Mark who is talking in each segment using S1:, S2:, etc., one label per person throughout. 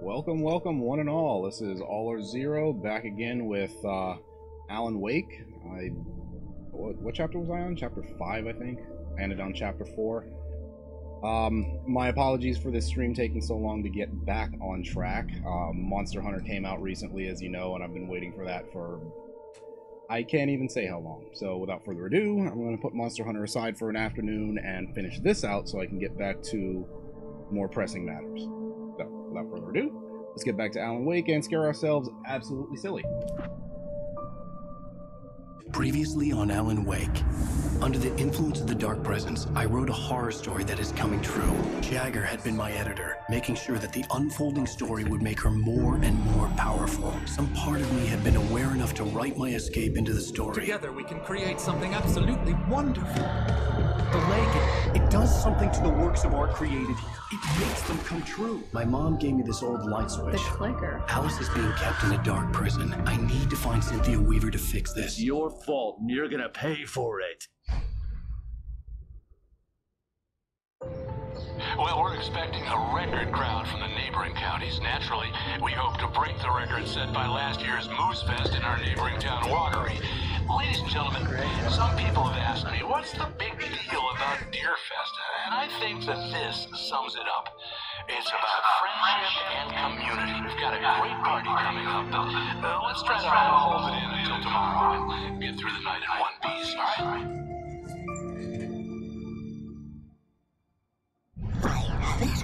S1: Welcome, welcome, one and all. This is All or Zero, back again with Alan Wake. What chapter was I on? Chapter 5, I think. I ended on Chapter 4. My apologies for this stream taking so long to get back on track. Monster Hunter came out recently, as you know, and I've been waiting for that for... I can't even say how long. So without further ado, I'm going to put Monster Hunter aside for an afternoon and finish this out so I can get back to more pressing matters. So, without further ado, let's get back to Alan Wake and scare ourselves absolutely silly.
S2: Previously on Alan Wake. Under the influence of the Dark Presence, I wrote a horror story that is coming true. Jagger had been my editor, making sure that the unfolding story would make her more and more powerful. Some part of me had been aware enough to write my escape into the story.
S3: Together we can create something absolutely wonderful.
S2: The lake, it does something to the works of art created here. It makes them come true. My mom gave me this old light switch.
S4: The clicker.
S2: Alice is being kept in a dark prison. I need to find Cynthia Weaver to fix this.
S5: It's your fault, and you're gonna pay for it.
S6: Well, we're expecting a record crowd from the neighboring counties. Naturally, we hope to break the record set by last year's Moose Fest in our neighboring town, Watery. Ladies and gentlemen, some people have asked me, what's the big deal about Deerfest? And I think that this sums it up. It's about friendship and community. We've got a great party coming up. Let's try to hold it in until tomorrow and get through the night in one piece, all right?
S7: I have it.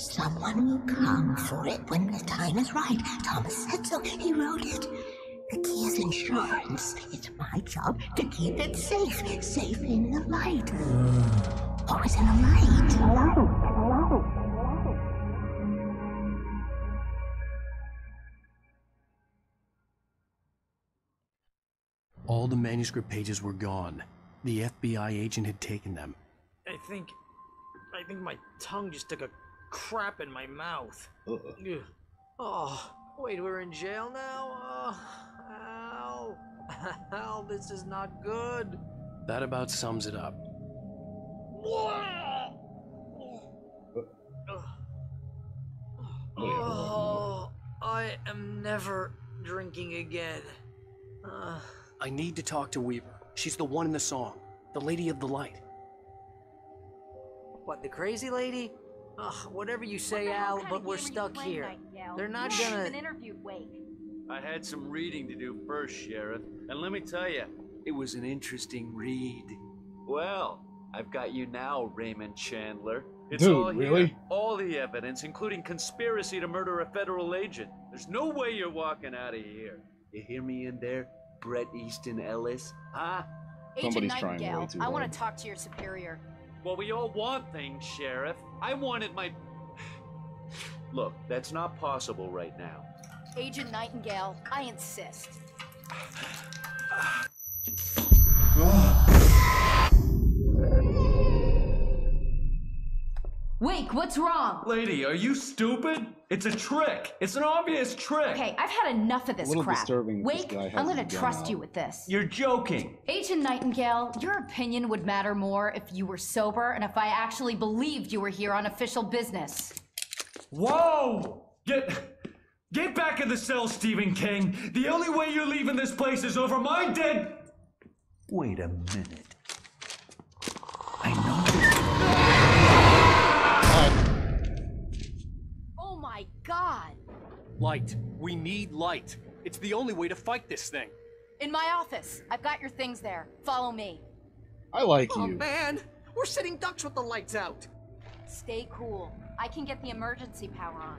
S7: Someone will come for it when the time is right. Thomas said so. He wrote it. The key is insurance. It's my job to keep it safe. Safe in the light. Always in the light. Hello.
S2: All the manuscript pages were gone. The FBI agent had taken them.
S8: I think my tongue just took a crap in my mouth. Ugh. Oh, wait, we're in jail now? Ow. Ow, this is not good.
S2: That about sums it up.
S8: Oh, I am never drinking again.
S2: I need to talk to Weaver. She's the one in the song. The Lady of the Light.
S8: What, the crazy lady? Ugh, whatever you say, Al, but we're stuck here. They're not gonna...
S4: interviewed Wake.
S5: I had some reading to do first, Sheriff, and let me tell you, it was an interesting read. Well, I've got you now, Raymond Chandler. It's
S1: Dude,
S5: all here.
S1: really?
S5: All the evidence, including conspiracy to murder a federal agent. There's no way you're walking out of here. You hear me in there, Bret Easton Ellis? Huh?
S4: Agent
S1: Somebody's trying
S4: Nightingale,
S1: way too
S4: I
S1: hard.
S4: want to talk to your superior.
S5: Well, we all want things, Sheriff. I wanted my... Look, that's not possible right now.
S4: Agent Nightingale, I insist. Wake, what's wrong?
S5: Lady, are you stupid? It's a trick. It's an obvious trick.
S4: Okay, I've had enough of this
S1: little
S4: crap.
S1: disturbing that this
S4: Wake,
S1: guy has
S4: I'm gonna
S1: his gun
S4: trust
S1: out.
S4: you with this.
S5: You're joking.
S4: Agent Nightingale, your opinion would matter more if you were sober and if I actually believed you were here on official business.
S5: Whoa! Get back in the cell, Stephen King. The only way you're leaving this place is over my dead... Wait a minute. I know
S4: Oh my god!
S2: Light. We need light. It's the only way to fight this thing.
S4: In my office. I've got your things there. Follow me.
S1: I like
S8: Oh
S1: you.
S8: man, we're sitting ducks with the lights out.
S4: Stay cool. I can get the emergency power on.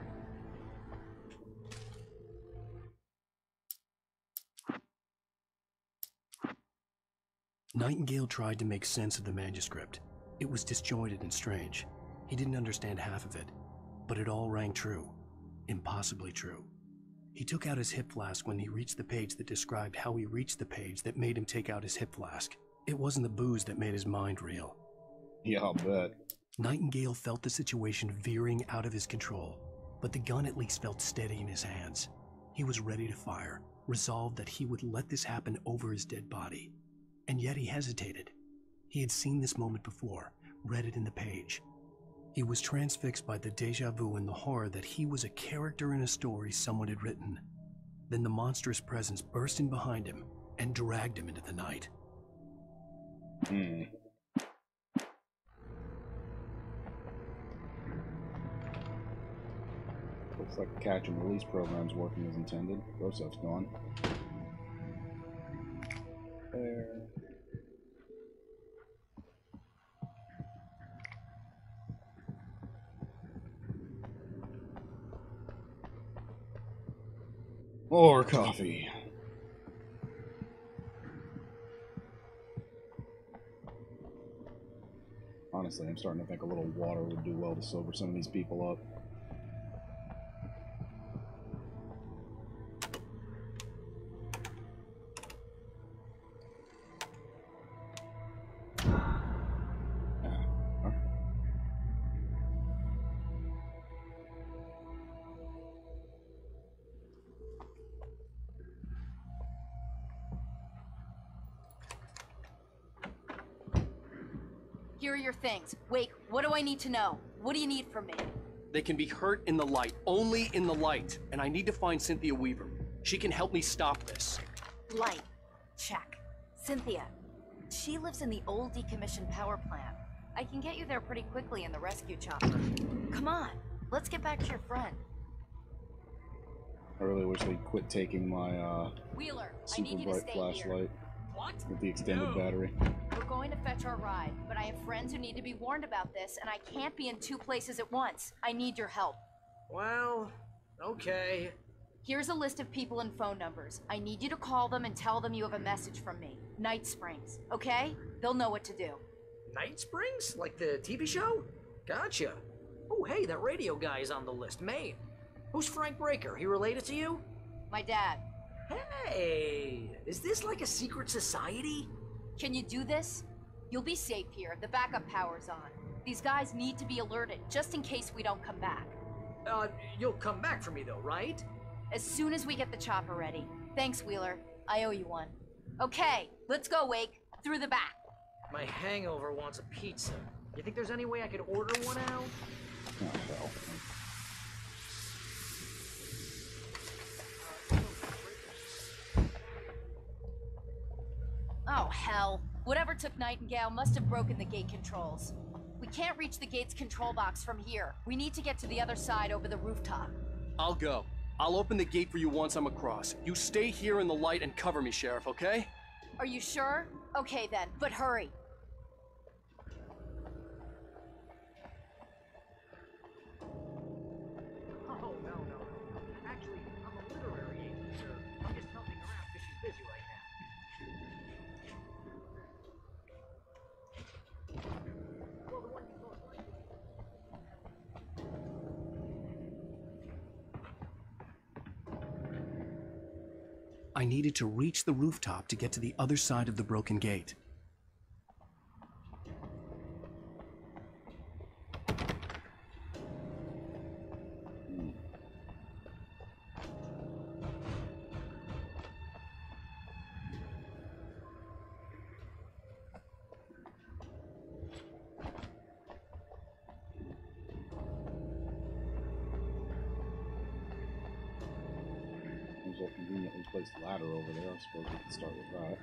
S2: Nightingale tried to make sense of the manuscript. It was disjointed and strange. He didn't understand half of it, but it all rang true. Impossibly true. He took out his hip flask when he reached the page that described how he reached the page that made him take out his hip flask. It wasn't the booze that made his mind reel.
S1: Yeah, I'll bet.
S2: Nightingale felt the situation veering out of his control, but the gun at least felt steady in his hands. He was ready to fire, resolved that he would let this happen over his dead body. And yet he hesitated. He had seen this moment before, read it in the page. He was transfixed by the deja vu and the horror that he was a character in a story someone had written. Then the monstrous presence burst in behind him and dragged him into the night.
S1: Looks like the catch and release program's working as intended. Rosev's gone. There. More coffee. Honestly, I'm starting to think a little water would do well to sober some of these people up.
S4: Here are your things. Wake, what do I need to know? What do you need from me?
S2: They can be hurt in the light, only in the light. And I need to find Cynthia Weaver. She can help me stop this.
S4: Light. Check. Cynthia. She lives in the old decommissioned power plant. I can get you there pretty quickly in the rescue chopper. Come on, let's get back to your friend.
S1: I really wish they'd quit taking my
S4: Wheeler, I
S1: super
S4: need you to
S1: bright
S4: stay
S1: flashlight
S4: here. What?
S1: with the extended
S4: No.
S1: battery.
S4: We're going to fetch our ride, but I have friends who need to be warned about this, and I can't be in two places at once. I need your help.
S8: Well, okay.
S4: Here's a list of people and phone numbers. I need you to call them and tell them you have a message from me. Night Springs, okay? They'll know what to do.
S8: Night Springs? Like the TV show? Gotcha. Oh, hey, that radio guy is on the list. Maine. Who's Frank Breaker? He related to you?
S4: My dad.
S8: Hey, is this like a secret society?
S4: Can you do this? You'll be safe here. The backup power's on. These guys need to be alerted, just in case we don't come back.
S8: You'll come back for me though, right?
S4: As soon as we get the chopper ready. Thanks, Wheeler. I owe you one. Okay, let's go, Wake. Through the back.
S8: My hangover wants a pizza. You think there's any way I could order one out?
S1: Oh, hell.
S4: Oh, hell. Whatever took Nightingale must have broken the gate controls. We can't reach the gate's control box from here. We need to get to the other side over the rooftop.
S2: I'll go. I'll open the gate for you once I'm across. You stay here in the light and cover me, Sheriff, okay?
S4: Are you sure? Okay then, but hurry.
S8: Oh, no. Actually, I'm a literary agent, sir. I'm just helping her out because she's busy right now. Well, the one you most like.
S2: I needed to reach the rooftop to get to the other side of the broken gate.
S1: There's a conveniently placed ladder over there. I suppose we can start with that.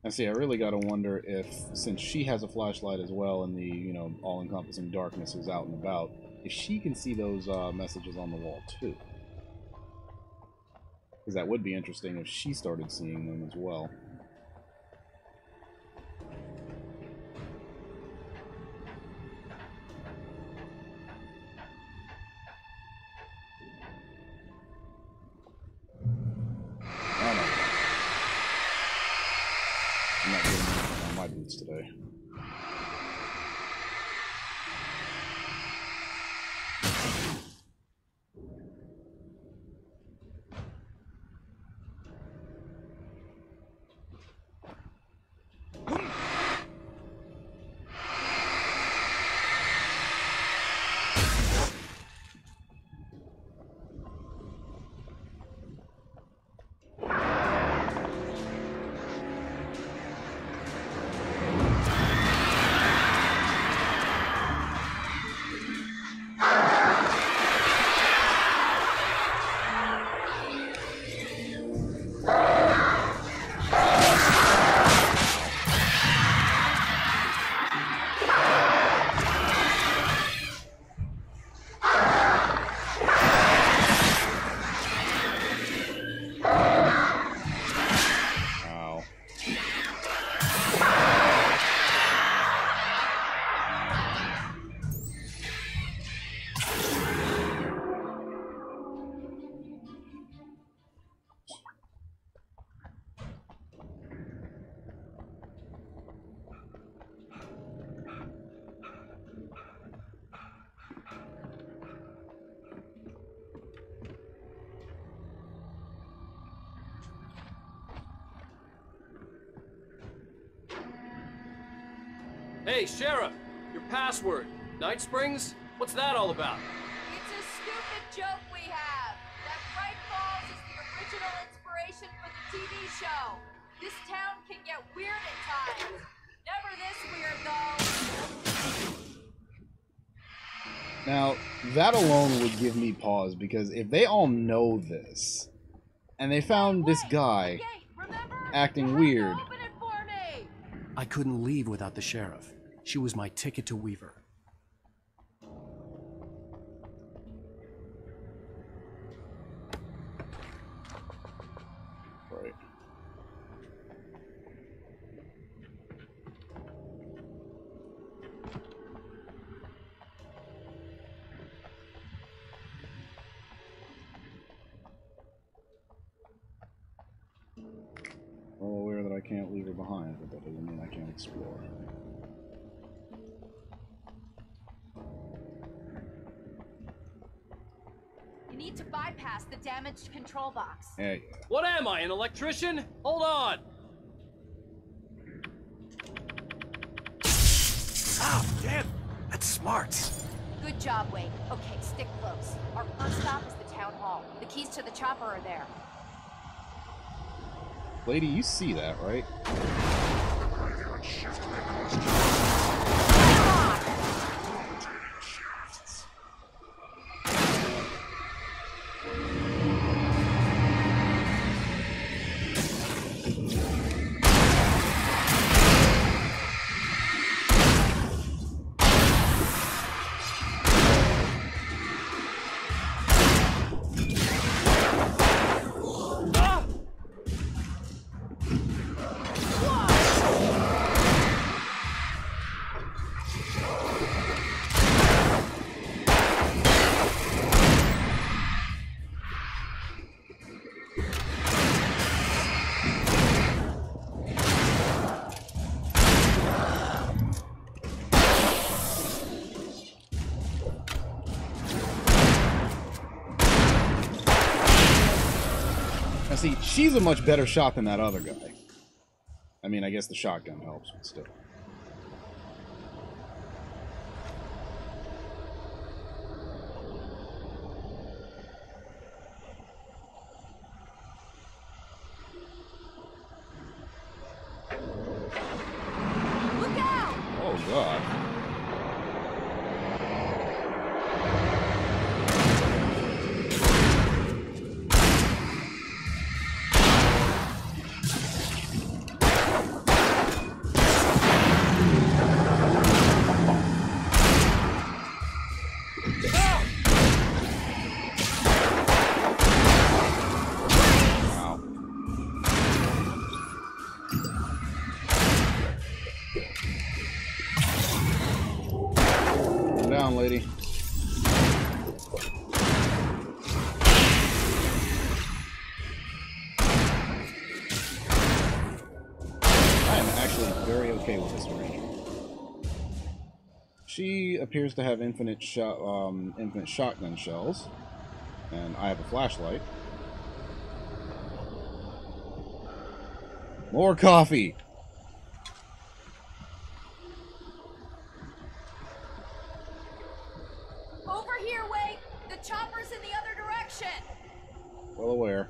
S1: And see, I really gotta wonder if, since she has a flashlight as well, and the, you know, all-encompassing darkness is out and about, if she can see those messages on the wall too. Because that would be interesting if she started seeing them as well. I'm not getting anything on my boots today.
S9: Hey, Sheriff! Your password. Night Springs? What's that all about?
S10: It's a stupid joke we have. That Bright Falls is the original inspiration for the TV show. This town can get weird at times. Never this weird, though.
S1: Now, that alone would give me pause, because if they all know this, and they found this guy acting weird...
S2: I couldn't leave without the sheriff. She was my ticket to Weaver.
S1: Right. Well aware that I can't leave her behind, but that doesn't mean I can't explore.
S4: You need to bypass the damaged control box.
S1: Hey.
S9: What am I, an electrician? Hold on!
S2: Ah, damn! That's smart!
S4: Good job, Wade. Okay, stick close. Our first stop is the town hall. The keys to the chopper are there.
S1: Lady, you see that, right? See, she's a much better shot than that other guy. I mean, I guess the shotgun helps, but still.
S10: Look out!
S1: Oh, God. down, lady. I am actually very okay with this arrangement. She appears to have infinite shotgun shells, and I have a flashlight. More coffee!
S10: Over here, Wake! The chopper's in the other direction!
S1: Well aware.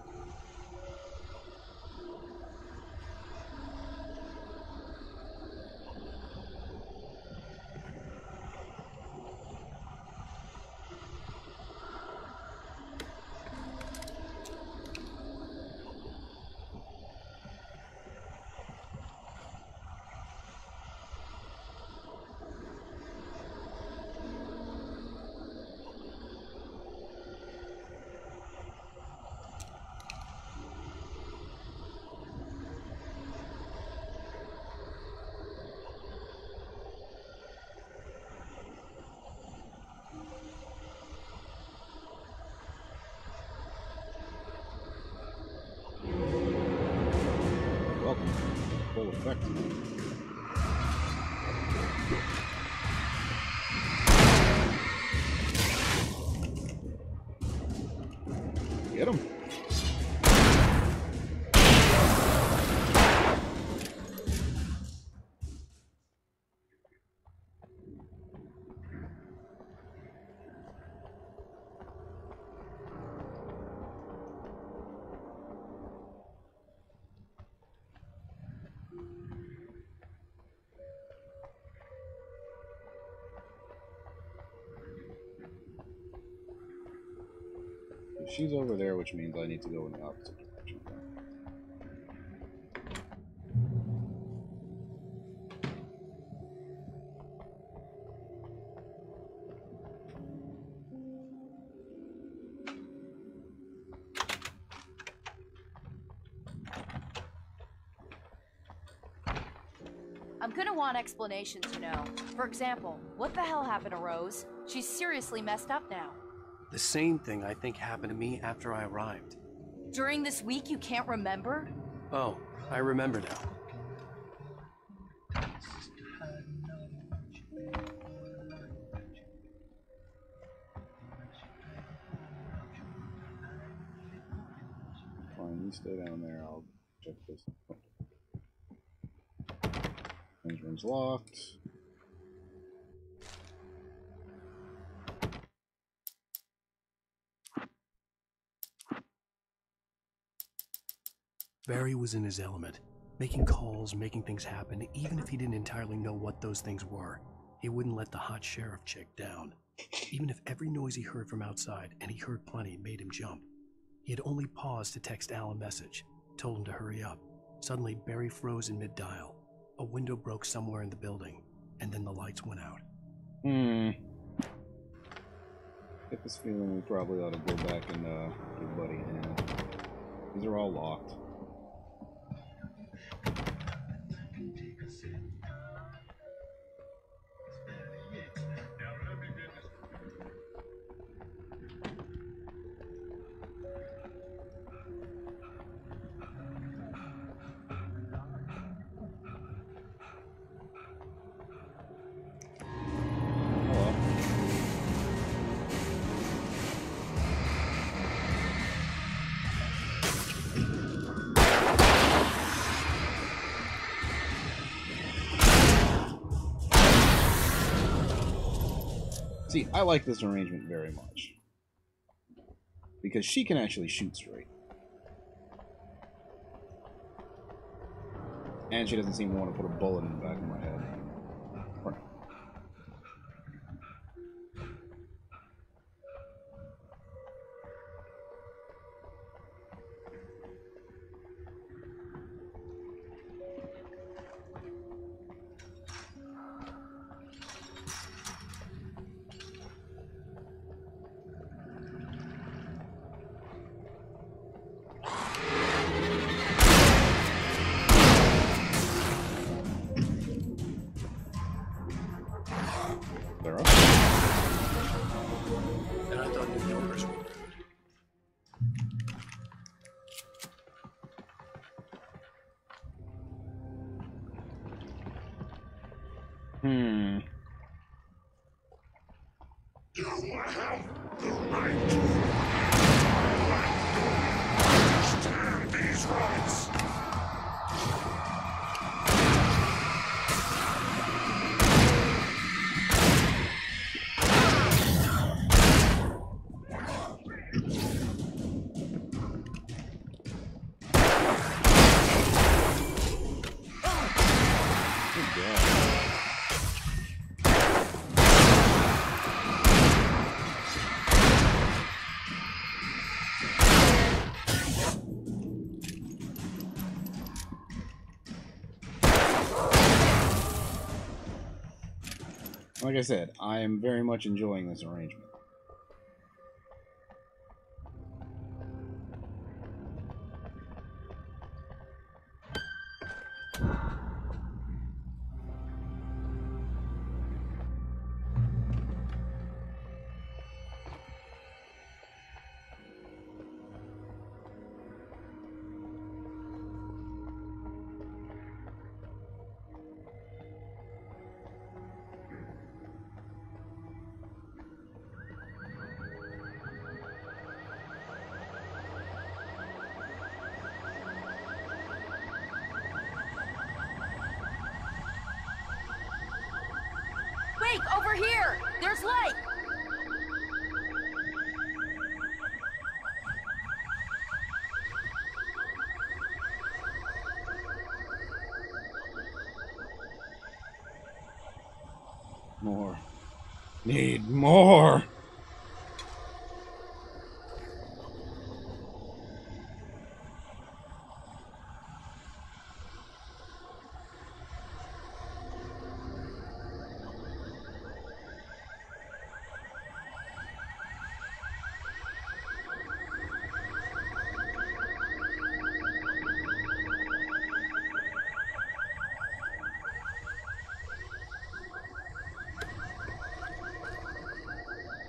S1: Welcome. Full effect. Get him. She's over there, which means I need to go in the opposite direction.
S4: I'm gonna want explanations, you know. For example, what the hell happened to Rose? She's seriously messed up now.
S2: The same thing I think happened to me after I arrived.
S4: During this week, you can't remember?
S2: Oh, I remember now.
S1: Fine, you stay down there. I'll check this. Engine's locked.
S2: Barry was in his element, making calls, making things happen, even if he didn't entirely know what those things were. He wouldn't let the hot sheriff chick down. Even if every noise he heard from outside, and he heard plenty, made him jump. He had only paused to text Al a message, told him to hurry up. Suddenly, Barry froze in mid-dial. A window broke somewhere in the building, and then the lights went out.
S1: Get this feeling we probably ought to go back and give Buddy a hand. These are all locked. See, I like this arrangement very much. Because she can actually shoot straight. And she doesn't seem to want to put a bullet in the back of my head. Clara?
S11: You have the right. Understand these rights.
S1: Like I said, I am very much enjoying this arrangement.
S4: Wait, over here! There's light!
S1: More. Need more!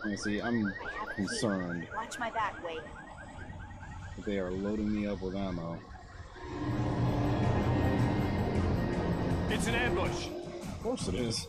S1: You see, I'm concerned
S4: Watch my back, Wade.
S1: that they are loading me up with ammo.
S12: It's an ambush.
S1: Of course it is.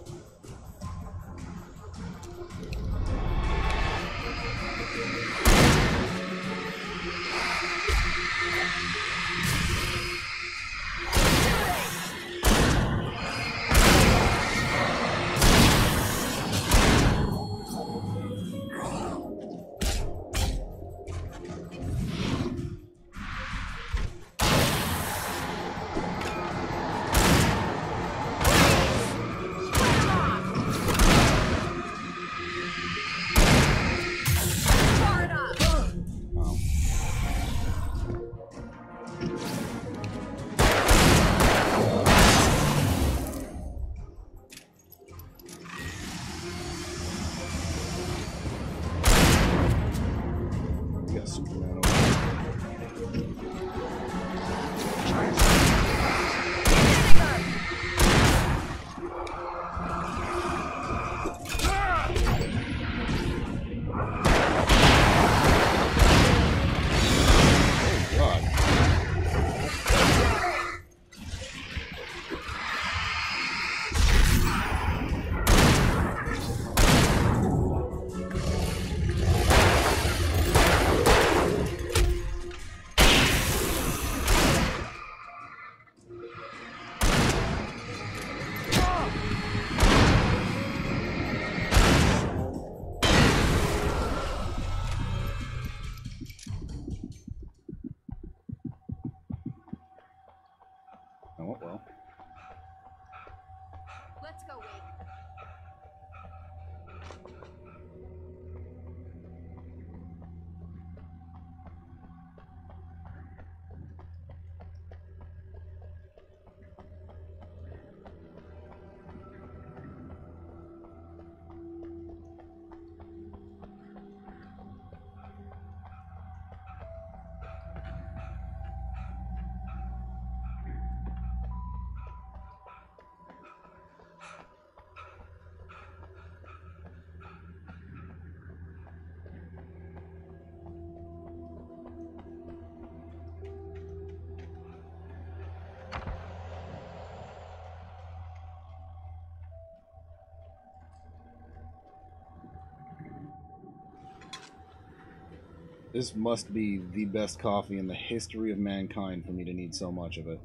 S1: This must be the best coffee in the history of mankind for me to need so much of it.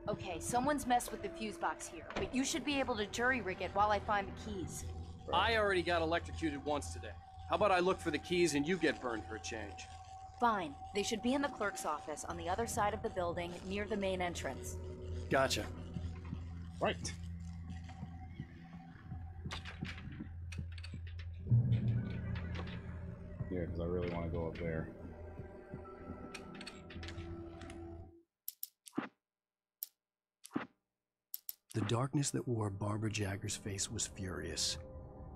S4: Okay, someone's messed with the fuse box here, but you should be able to jury-rig it while I find the keys.
S9: I already got electrocuted once today. How about I look for the keys and you get burned for a change?
S4: Fine. They should be in the clerk's office on the other side of the building, near the main entrance.
S9: Gotcha.
S1: Right. Yeah, because I really want to go up there.
S2: The darkness that wore Barbara Jagger's face was furious.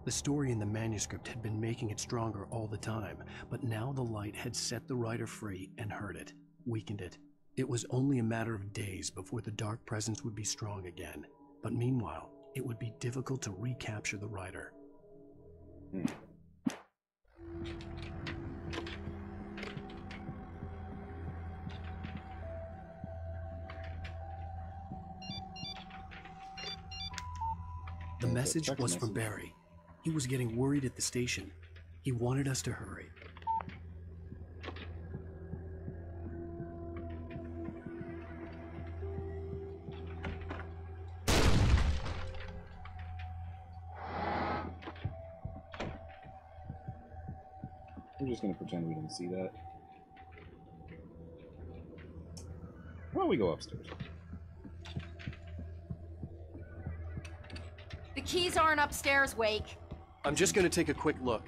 S2: The story in the manuscript had been making it stronger all the time, but now the light had set the writer free and hurt it, weakened it. It was only a matter of days before the dark presence would be strong again, but meanwhile, it would be difficult to recapture the writer. The message was from Barry. He was getting worried at the station. He wanted us to hurry.
S1: We're just gonna pretend we didn't see that. Well, we go upstairs.
S4: The keys aren't upstairs, Wake.
S9: I'm just gonna take a quick look.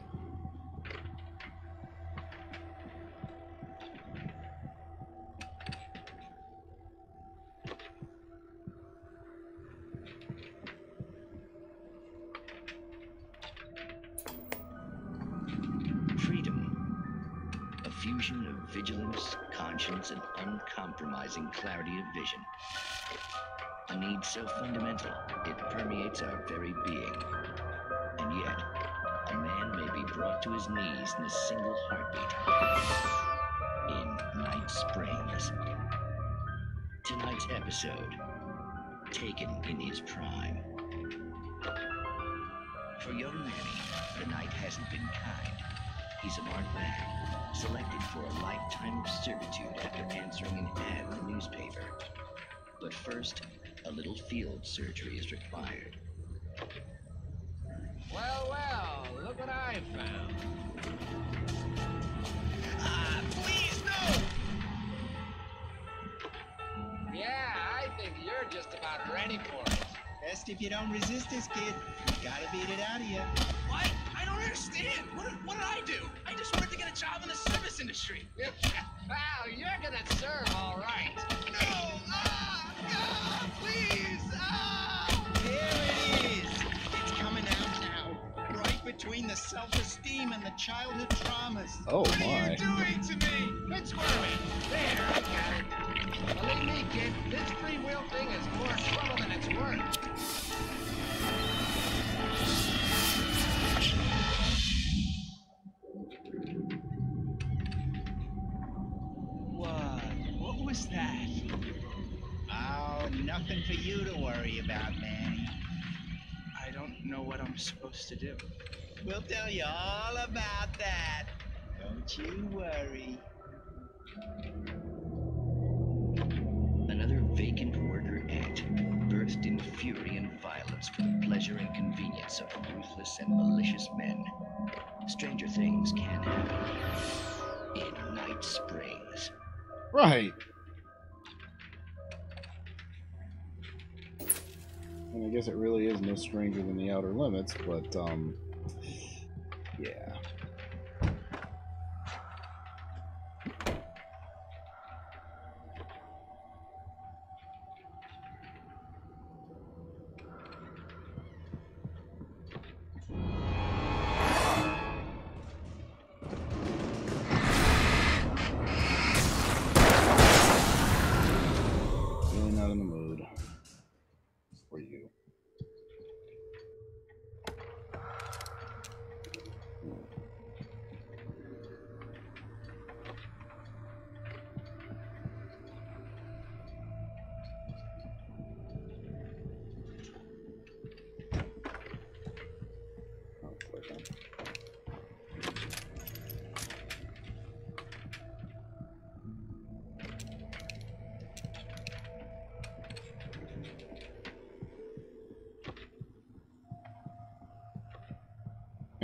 S13: Freedom. A fusion of vigilance, conscience, and uncompromising clarity of vision. A need so fundamental, it permeates our very being. And yet, a man may be brought to his knees in a single heartbeat. In Night Springs. Tonight's episode, Taken in His Prime. For young Manny, the night hasn't been kind. He's a marked man, selected for a lifetime of servitude after answering an ad in the newspaper. But first, a little field surgery is required.
S14: Well, well, look what I found. Please, no! Yeah, I think you're just about ready for it.
S15: Best if you don't resist this, kid. Gotta beat it out of you.
S14: What? I don't understand. What did I do? I just wanted to get a job in the service industry. Wow, you're gonna serve all right. No! Please!
S15: Here it is. It's coming out now. Right between the self-esteem and the childhood traumas.
S1: Oh,
S14: what
S1: my.
S14: are you doing to me? Quit squirming. There, I got it. Believe me, kid, this free will thing is more trouble than it's worth.
S15: What was that? Oh, nothing for you to worry about, Manny.
S16: I don't know what I'm supposed to do.
S15: We'll tell you all about that. Don't you worry.
S13: Another vacant worker ant, birthed in fury and violence for the pleasure and convenience of ruthless and malicious men. Stranger things can happen in Night Springs.
S1: Right. And I guess it really is no stranger than the Outer Limits, but, yeah. Really not in the mood for you.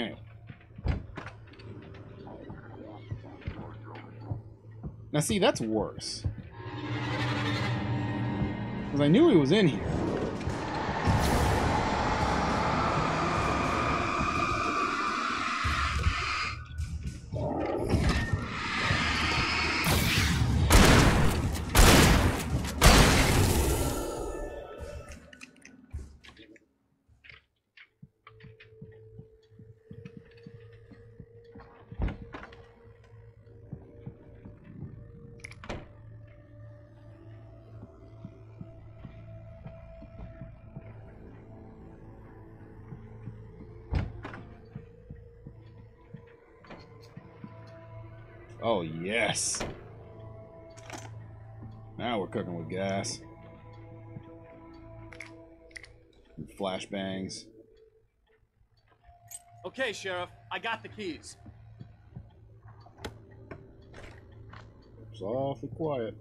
S1: Anyway. Now see, that's worse. Because I knew he was in here. Oh, yes. Now we're cooking with gas. And flashbangs.
S9: Okay, Sheriff, I got the keys.
S1: It's awfully quiet.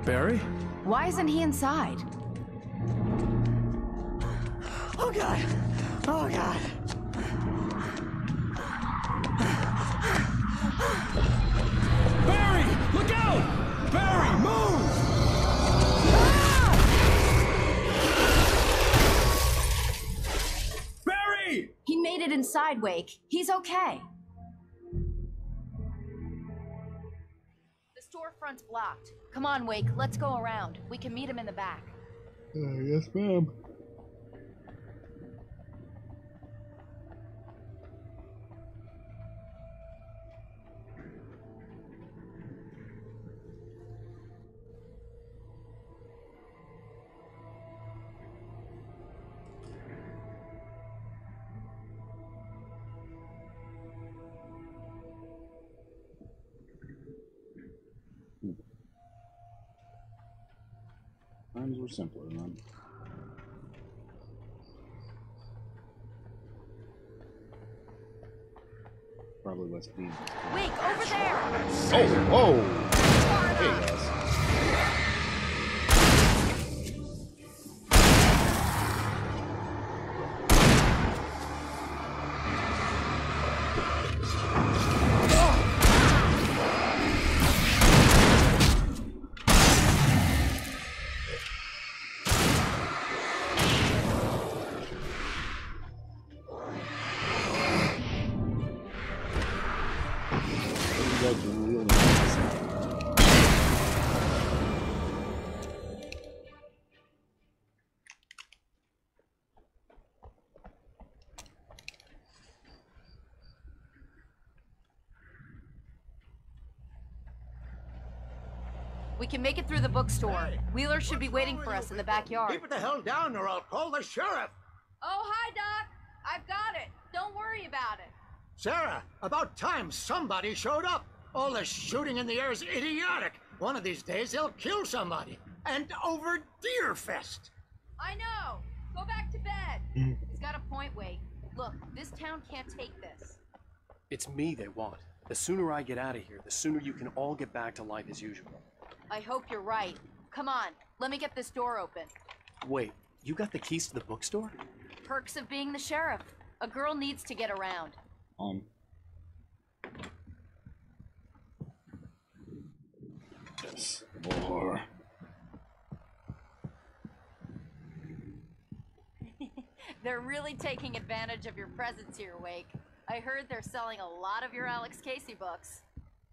S2: Barry?
S4: Why isn't he inside?
S8: Oh, God. Oh, God.
S12: Barry! Look out! Barry, move! Barry!
S4: He made it inside, Wake. He's okay. The storefront's blocked. Come on, Wake. Let's go around. We can meet him in the back.
S1: Yes, ma'am. Times were simpler, man. Probably less diesel.
S4: Wake, over there!
S1: Oh, whoa! Hey, guys.
S4: We can make it through the bookstore. Wheeler should be waiting for us in the backyard.
S17: Keep it the hell down or I'll call the sheriff.
S10: Oh, hi, Doc. I've got it. Don't worry about it.
S17: Sarah, about time somebody showed up. All this shooting in the air is idiotic. One of these days they'll kill somebody. And over Deerfest.
S10: I know. Go back to bed.
S4: He's got a point, Wake. Look, this town can't take this.
S2: It's me they want. The sooner I get out of here, the sooner you can all get back to life as usual.
S4: I hope you're right. Come on, let me get this door open.
S2: Wait, you got the keys to the bookstore?
S4: Perks of being the sheriff. A girl needs to get around.
S1: Yes, more.
S4: They're really taking advantage of your presence here, Wake. I heard they're selling a lot of your Alex Casey books.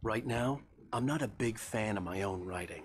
S2: Right now, I'm not a big fan of my own writing.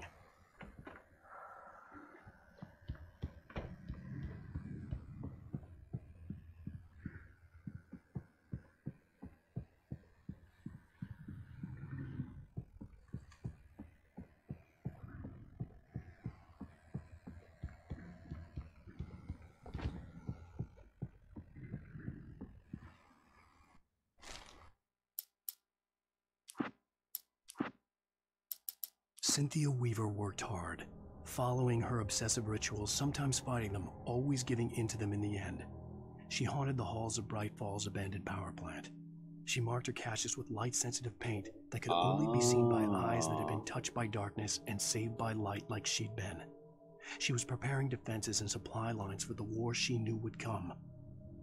S2: Cynthia Weaver worked hard, following her obsessive rituals, sometimes fighting them, always giving in to them in the end. She haunted the halls of Bright Falls' abandoned power plant. She marked her caches with light-sensitive paint that could only be seen by eyes that had been touched by darkness and saved by light like she'd been. She was preparing defenses and supply lines for the war she knew would come.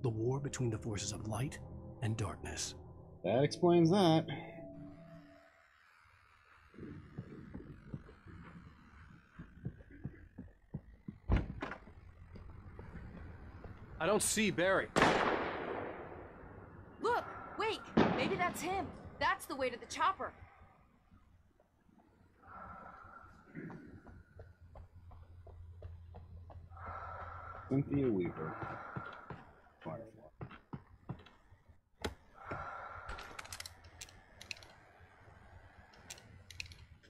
S2: The war between the forces of light and darkness.
S1: That explains that.
S9: I don't see Barry.
S4: Look! Wake! Maybe that's him. That's the way to the chopper.
S1: Cynthia Weaver. Firefly.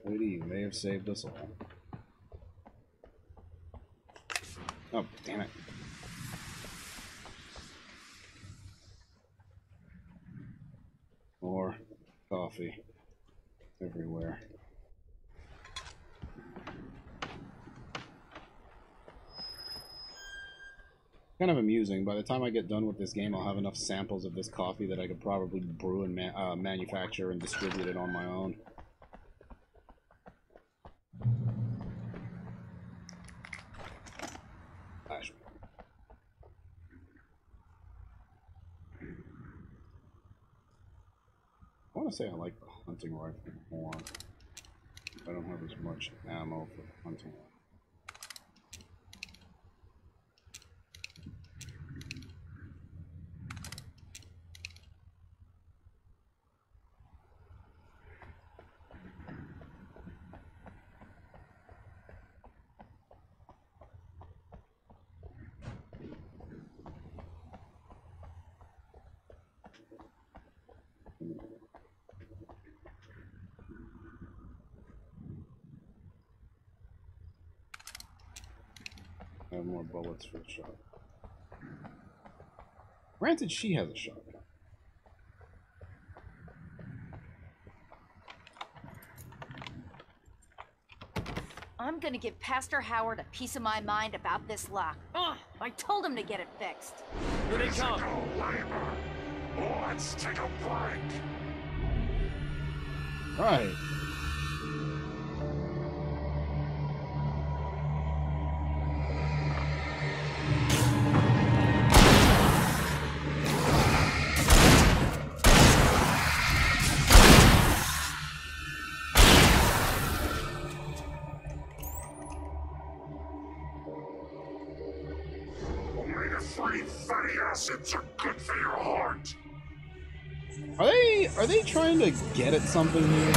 S1: Lady, you may have saved us all. Oh, damn it. More coffee everywhere. Kind of amusing. By the time I get done with this game, I'll have enough samples of this coffee that I could probably brew and manufacture and distribute it on my own. I want to say I like the hunting rifle more. I don't have as much ammo for hunting. I have more bullets for the shot. Granted, she has a shotgun.
S4: I'm gonna give Pastor Howard a piece of my mind about this lock. Ugh, I told him to get it fixed.
S11: Here they come. Let's take a break.
S1: Right.
S11: Acids are good for your heart.
S1: Are they trying to get at something here?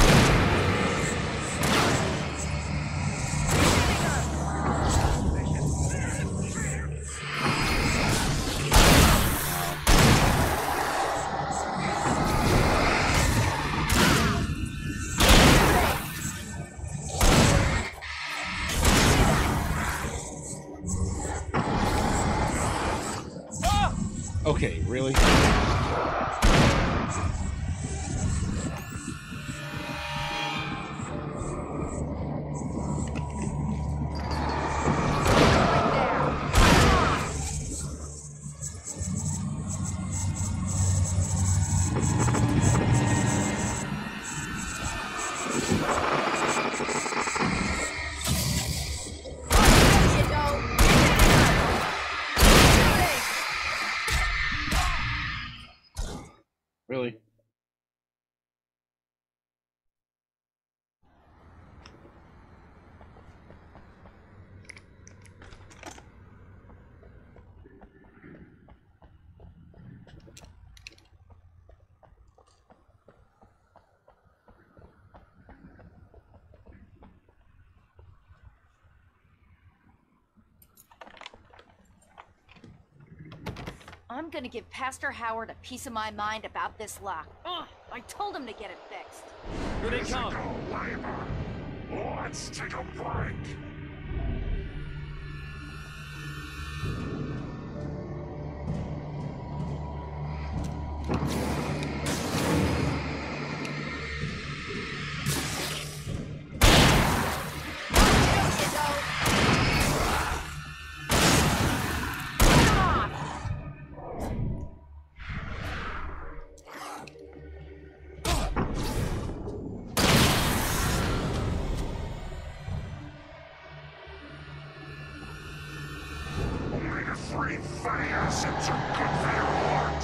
S1: Okay, really? Really?
S4: I'm gonna give Pastor Howard a piece of my mind about this lock. Ugh, I told him to get it fixed.
S11: Here they come. Let's take a break. Omega-3 fatty acids are good for your heart.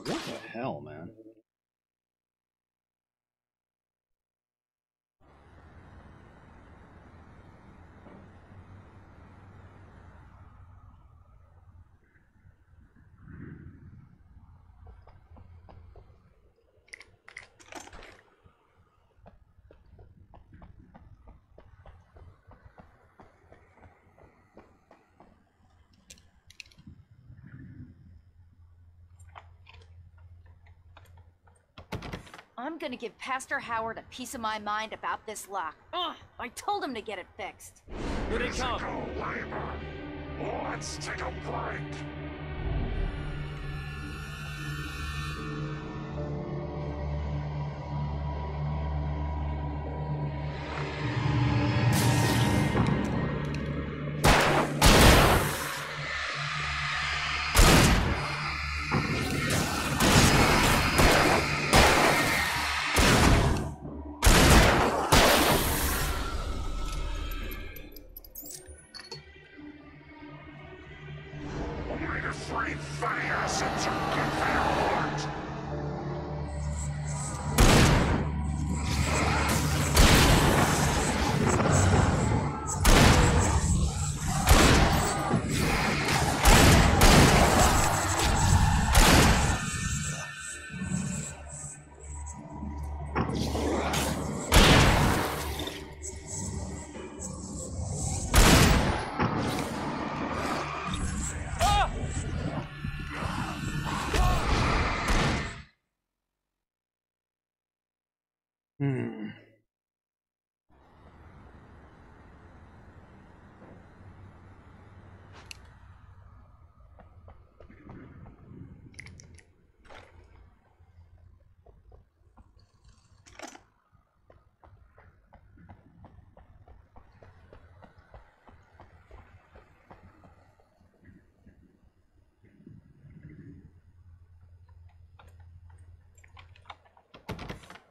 S1: What the hell, man?
S4: I'm gonna give Pastor Howard a piece of my mind about this lock. Ugh, I told him to get it fixed.
S11: Here they come. Let's take a break. Omega-3 fatty acids are good for your heart.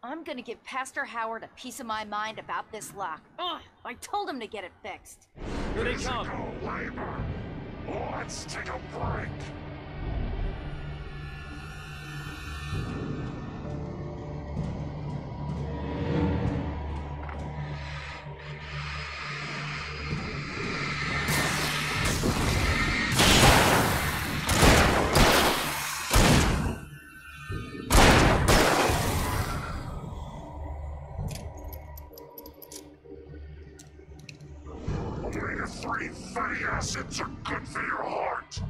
S4: I'm gonna give Pastor Howard a piece of my mind about this lock. Ugh, I told him to get it fixed.
S11: Here they come. Let's take a break. Omega-3 fatty acids are good for your heart.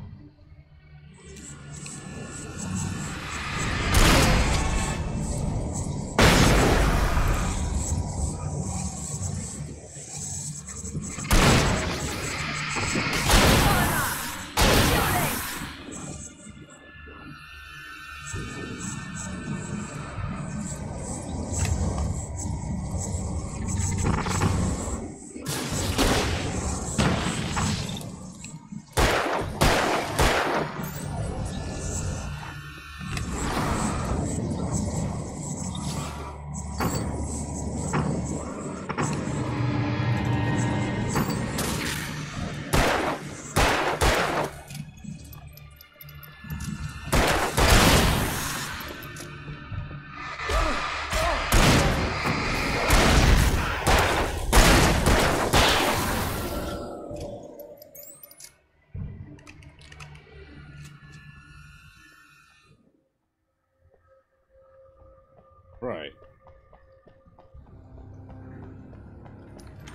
S1: Right.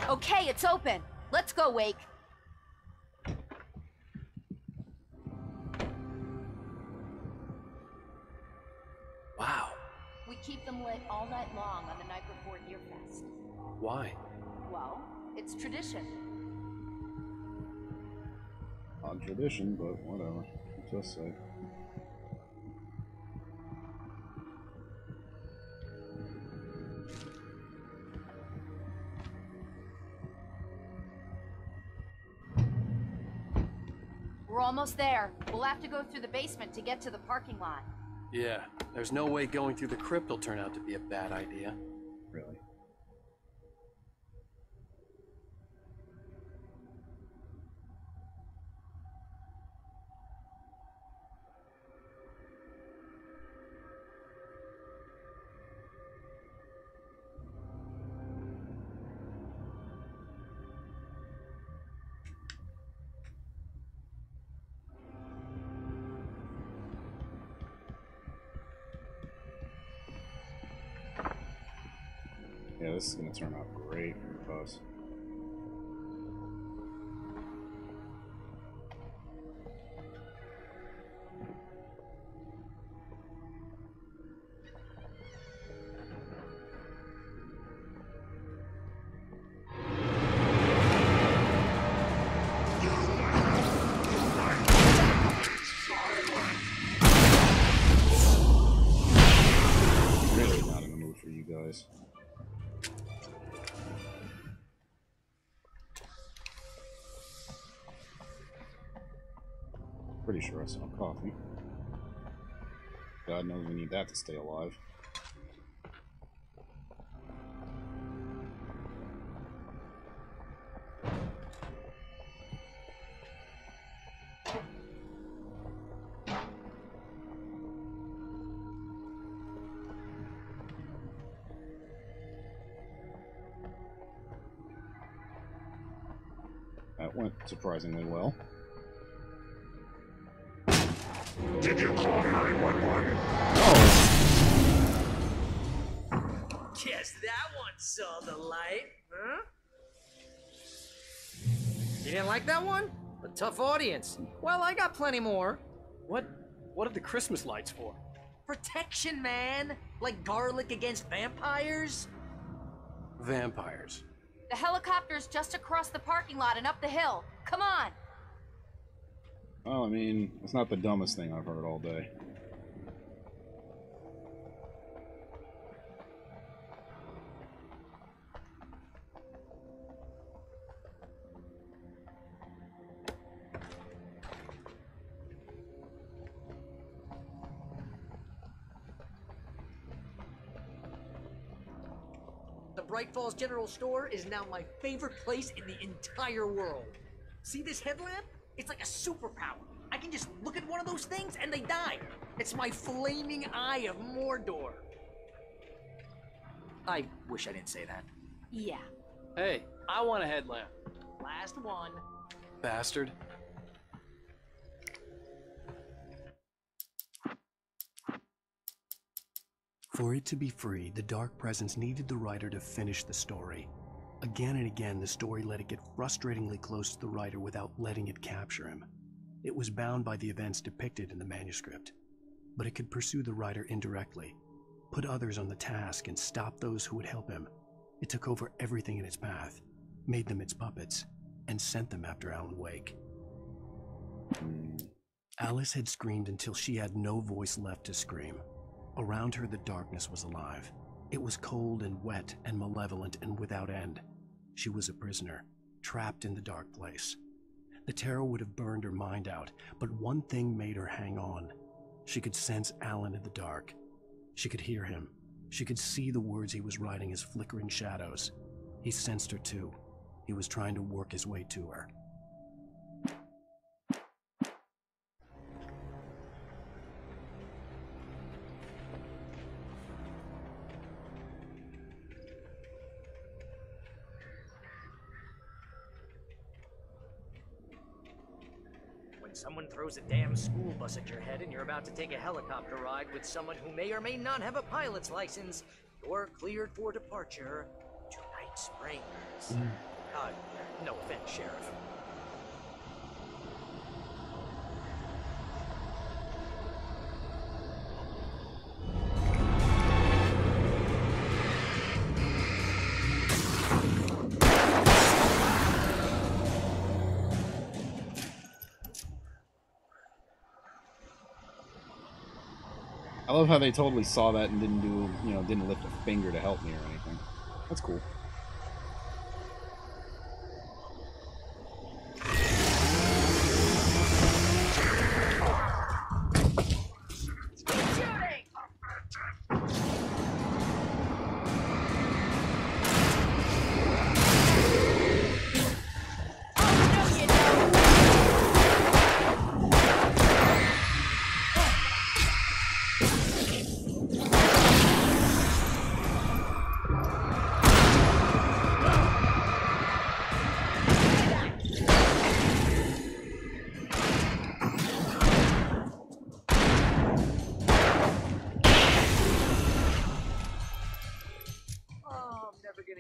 S4: Okay, it's open. Let's go, Wake.
S2: Wow.
S4: We keep them lit all night long on the night before Deerfest.
S2: Why?
S4: Well, it's tradition.
S1: Odd tradition, but whatever. Just say.
S4: We're almost there. We'll have to go through the basement to get to the parking lot.
S2: Yeah, there's no way going through the crypt will turn out to be a bad idea.
S1: Really? Yeah, this is going to turn out great for us. Really not in the mood for you guys. Pretty sure I saw coffee. God knows we need that to stay alive. That went surprisingly well.
S11: Did you call 911?
S8: Guess that one saw the light, huh? You didn't like that one? A tough audience. Well, I got plenty more.
S2: What are the Christmas lights for?
S8: Protection, man. Like garlic against vampires.
S2: Vampires.
S4: The helicopter's just across the parking lot and up the hill. Come on!
S1: Well, I mean, it's not the dumbest thing I've heard all day.
S8: The Bright Falls General Store is now my favorite place in the entire world. See this headlamp? It's like a superpower. I can just look at one of those things and they die. It's my flaming eye of Mordor. I wish I didn't say that.
S4: Yeah.
S2: Hey, I want a headlamp.
S8: Last one.
S2: Bastard. For it to be free, the Dark Presence needed the writer to finish the story. Again and again, the story let it get frustratingly close to the writer without letting it capture him. It was bound by the events depicted in the manuscript, but it could pursue the writer indirectly, put others on the task, and stop those who would help him. It took over everything in its path, made them its puppets, and sent them after Alan Wake. Alice had screamed until she had no voice left to scream. Around her, the darkness was alive. It was cold and wet and malevolent and without end. She was a prisoner, trapped in the dark place. The terror would have burned her mind out, but one thing made her hang on. She could sense Alan in the dark. She could hear him. She could see the words he was writing as flickering shadows. He sensed her too. He was trying to work his way to her.
S8: Someone throws a damn school bus at your head and you're about to take a helicopter ride with someone who may or may not have a pilot's license, you're cleared for departure to Night Springs. No offense, Sheriff.
S1: I love how they totally saw that and didn't do, didn't lift a finger to help me or anything. That's cool.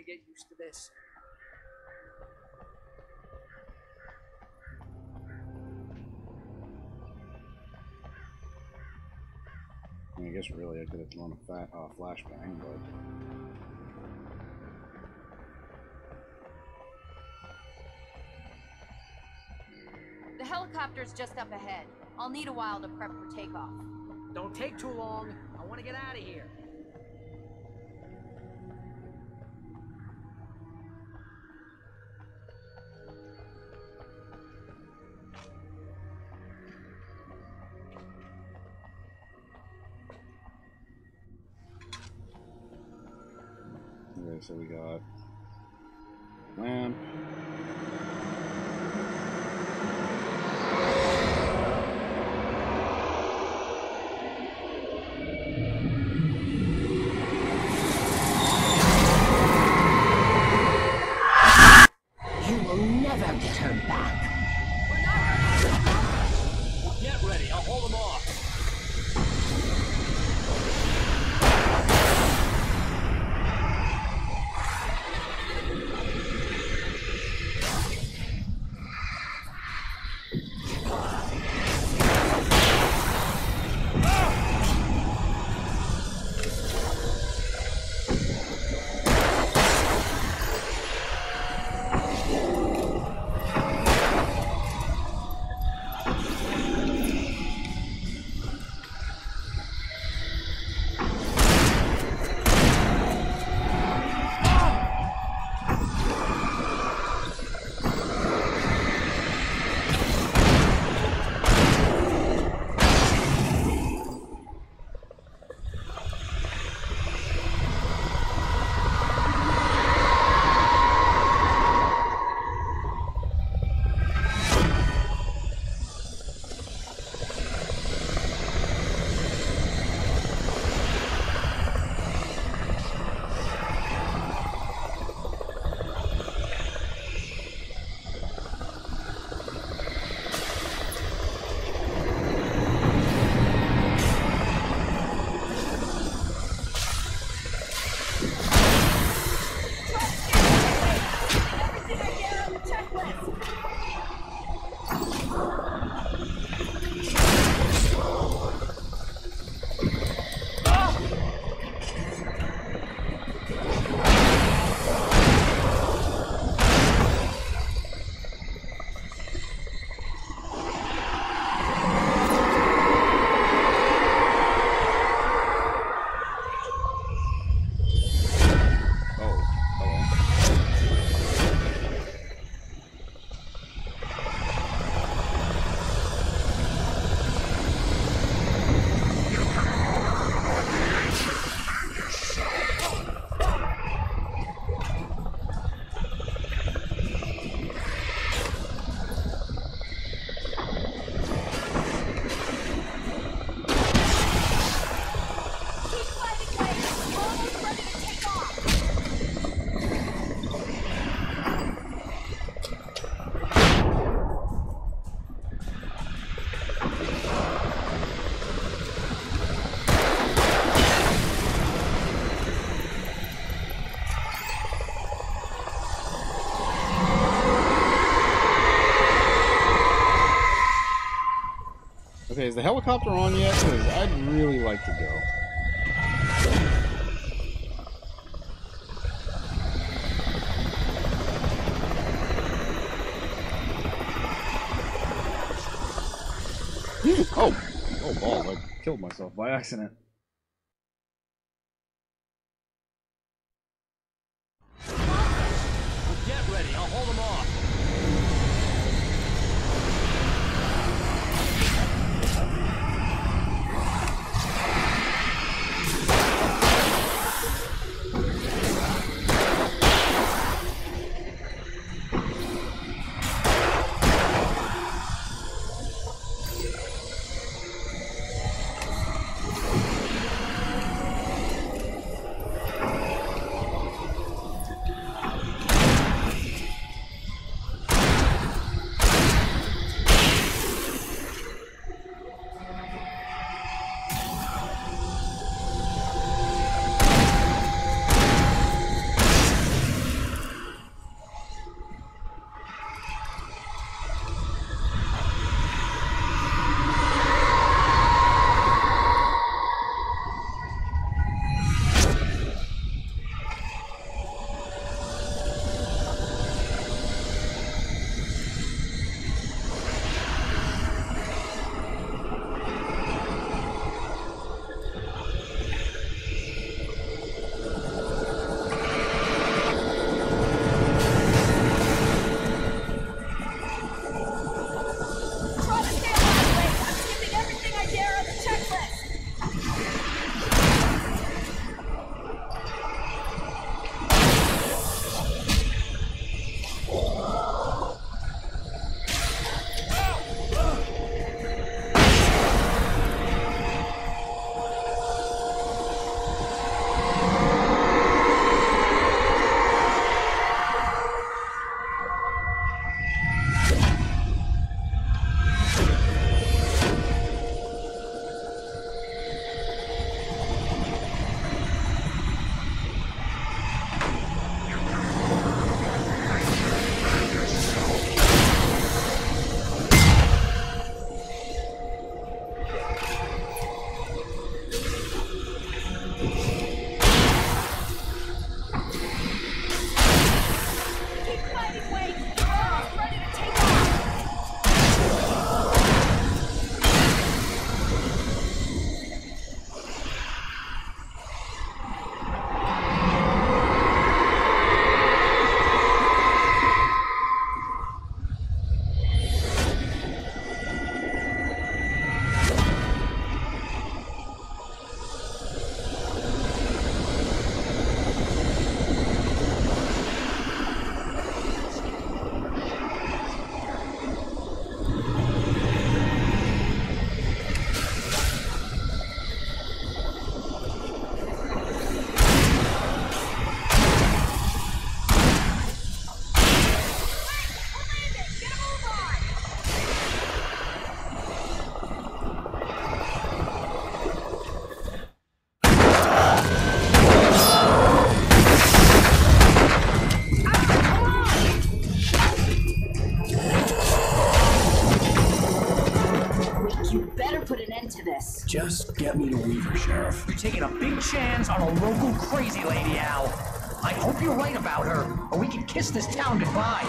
S8: Get used to this.
S1: I mean, I guess really I could have thrown a flashbang, but
S4: the helicopter's just up ahead. I'll need a while to prep for takeoff.
S8: Don't take too long. I want to get out of here.
S1: okay, so we got lamp.
S7: You will never get her back.
S9: Get ready, I'll hold them off.
S1: Okay, is the helicopter on yet? Because I'd really like to go. Oh balls, I killed myself by accident.
S9: Get ready, I'll hold them off.
S8: taking a big chance on a local crazy lady, Al. I hope you're right about her, or we can kiss this town goodbye.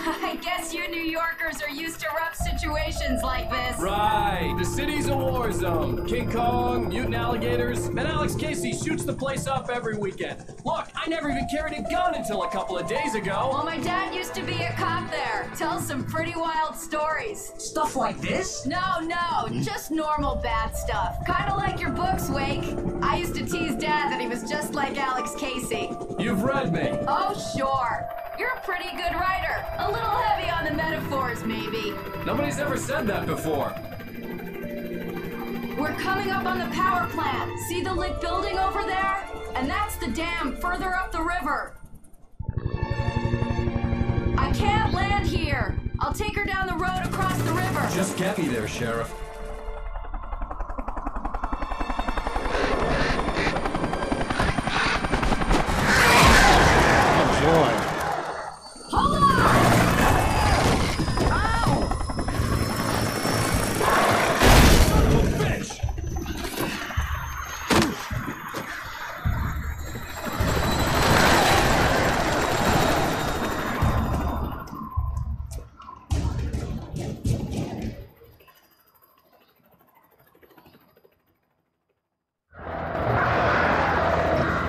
S10: I guess you New Yorkers are used to rough situations like this.
S9: Right. The city's a war zone. King Kong, mutant alligators, and Alex Casey shoots the place up every weekend. Look, I never even carried a gun until a couple of days ago.
S10: Well, my dad used to be a cop there. Tells some pretty wild stories.
S8: Stuff like this?
S10: No, just normal bad stuff. Kinda like your books, Wake. I used to tease Dad that he was just like Alex Casey.
S9: You've read me.
S10: Oh, sure. You're a pretty good writer. A little heavy on the metaphors, maybe.
S9: Nobody's ever said that before.
S10: We're coming up on the power plant. See the lit building over there? And that's the dam further up the river. I can't land here. I'll take her down the road across the river.
S9: Just get me there, Sheriff.
S1: Oh, boy.
S10: Hold on! Ow!
S12: Son of a bitch!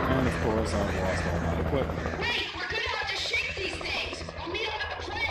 S1: And of course, I've lost all my equipment.
S10: Wait, we're gonna have to shake these things. We'll meet up at the plant.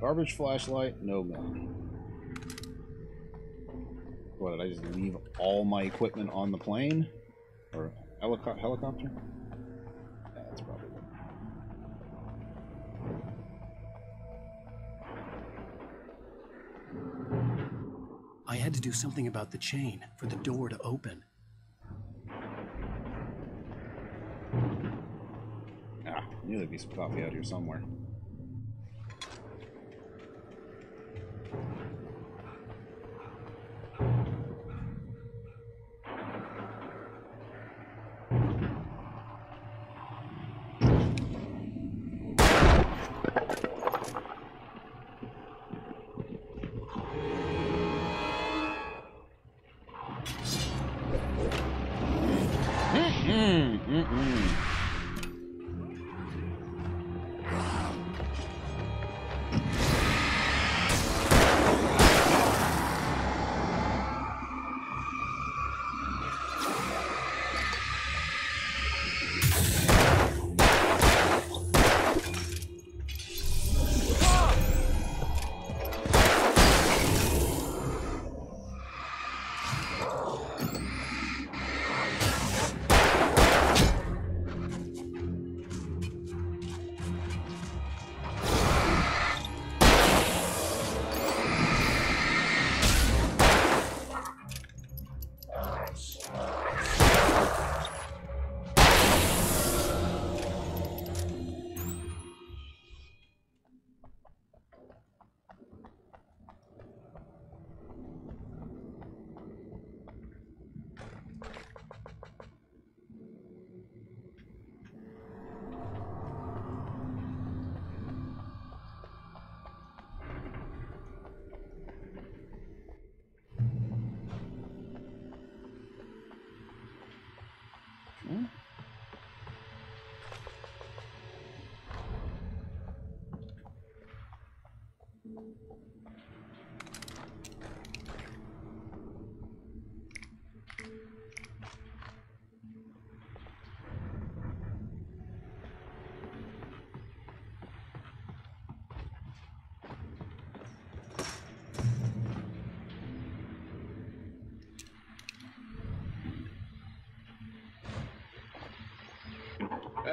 S1: Garbage flashlight, no milk. What, did I just leave all my equipment on the plane? Or helicopter? Yeah, that's probably it.
S2: I had to do something about the chain for the door to open.
S1: Ah, I knew there'd be some coffee out here somewhere.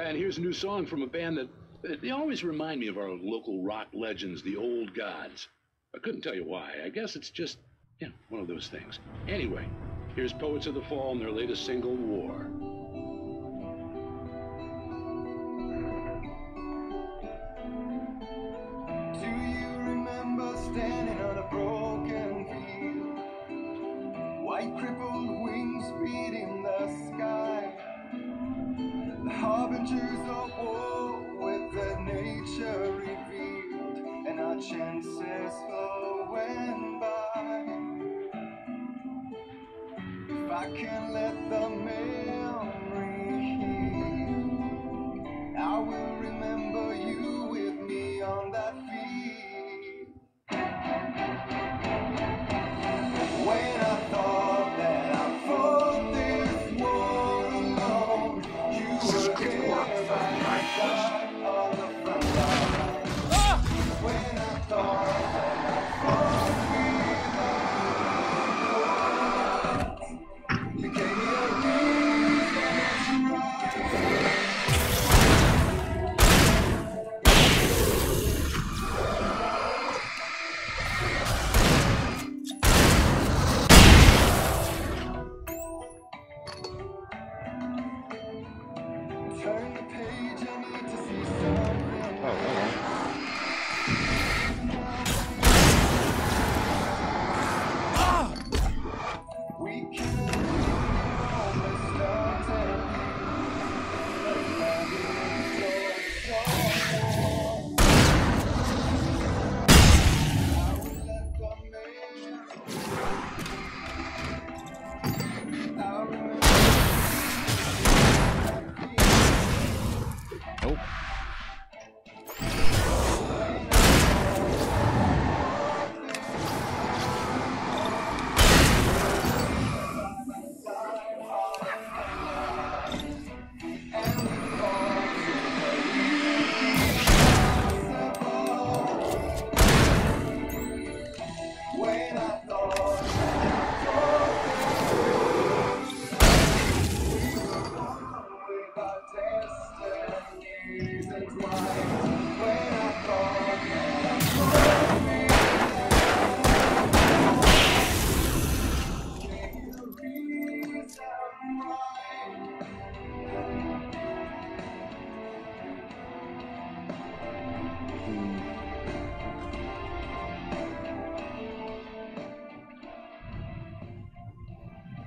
S18: And here's a new song from a band that they always remind me of our local rock legends, the Old Gods. I couldn't tell you why. I guess it's just, one of those things. Anyway, here's Poets of the Fall and their latest single, War.
S19: Do you remember standing on a broken field? White crippled wings beating the sky. The harbingers of war with their nature revealed, and our chances flowing by. If I can let the memory heal, I will remember you with me on that field. When I thought that I fought this war alone, you were there by my side on the front line. When I thought that I fought with you gave me a reason to rise. Turn the page, I need to see something. We can almost start
S1: Nope.
S19: when I thought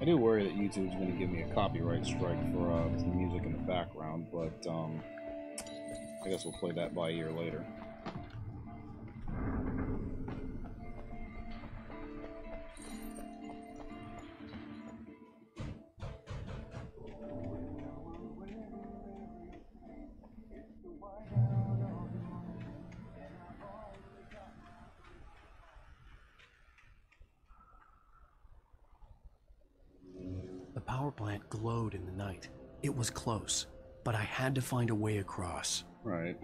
S1: I do worry that YouTube's going to give me a copyright strike for the music in the background, but I guess we'll play that by ear later.
S2: The power plant glowed in the night. It was close, but I had to find a way across.
S1: Right.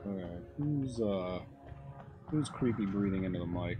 S1: Alright, who's creepy breathing into the mic?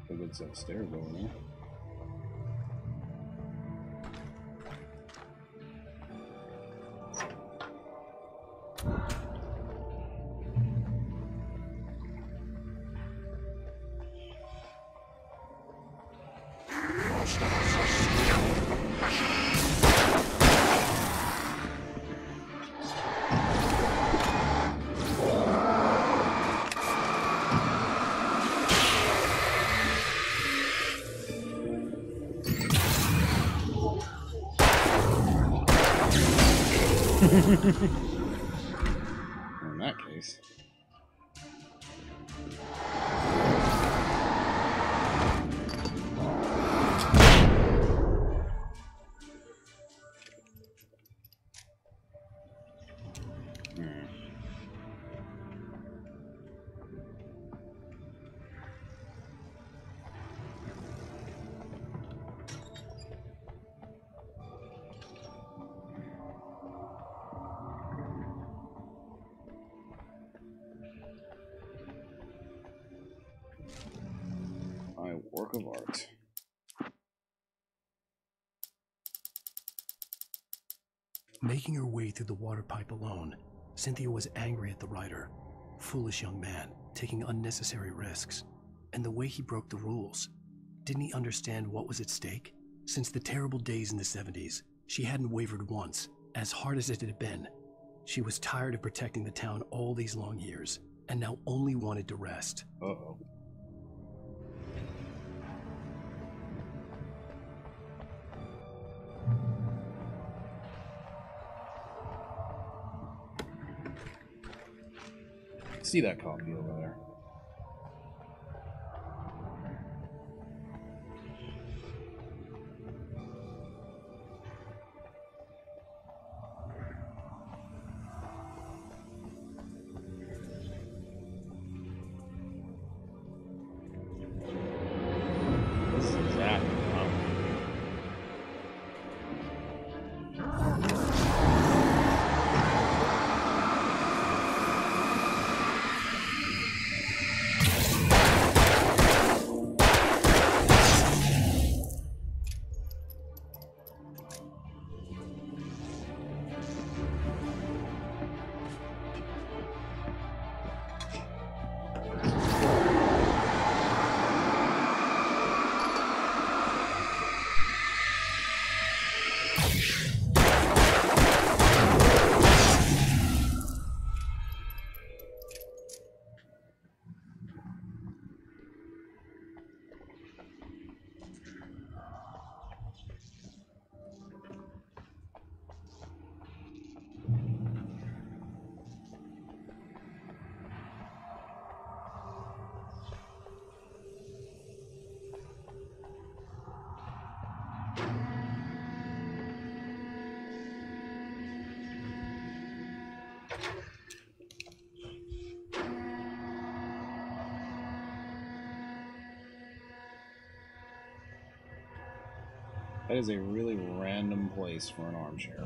S1: A good set of stairs over there. In that case. Work of art.
S2: Making her way through the water pipe alone, Cynthia was angry at the writer. Foolish young man, taking unnecessary risks. And the way he broke the rules. Didn't he understand what was at stake? Since the terrible days in the 70s, she hadn't wavered once, as hard as it had been. She was tired of protecting the town all these long years, and now only wanted to rest.
S1: Uh-oh. See that coffee over there. This is exactly That is a really random place for an armchair.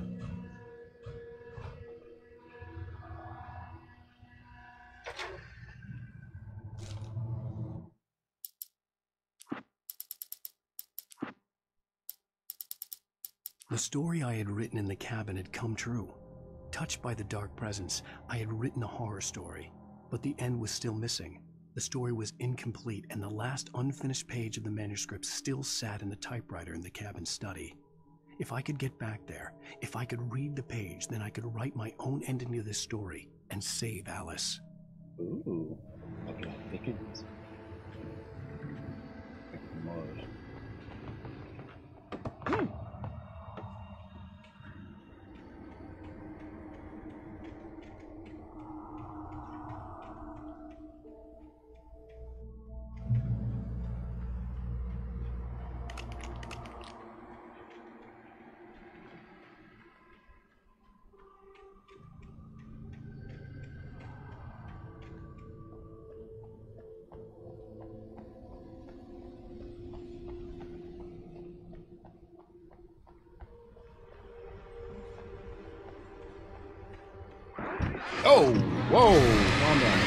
S2: The story I had written in the cabin had come true. Touched by the dark presence, I had written a horror story, but the end was still missing. The story was incomplete, and the last unfinished page of the manuscript still sat in the typewriter in the cabin study. If I could get back there, if I could read the page, then I could write my own ending to this story and save Alice.
S1: Ooh, look at Dickens. Mud. Oh, whoa, calm down.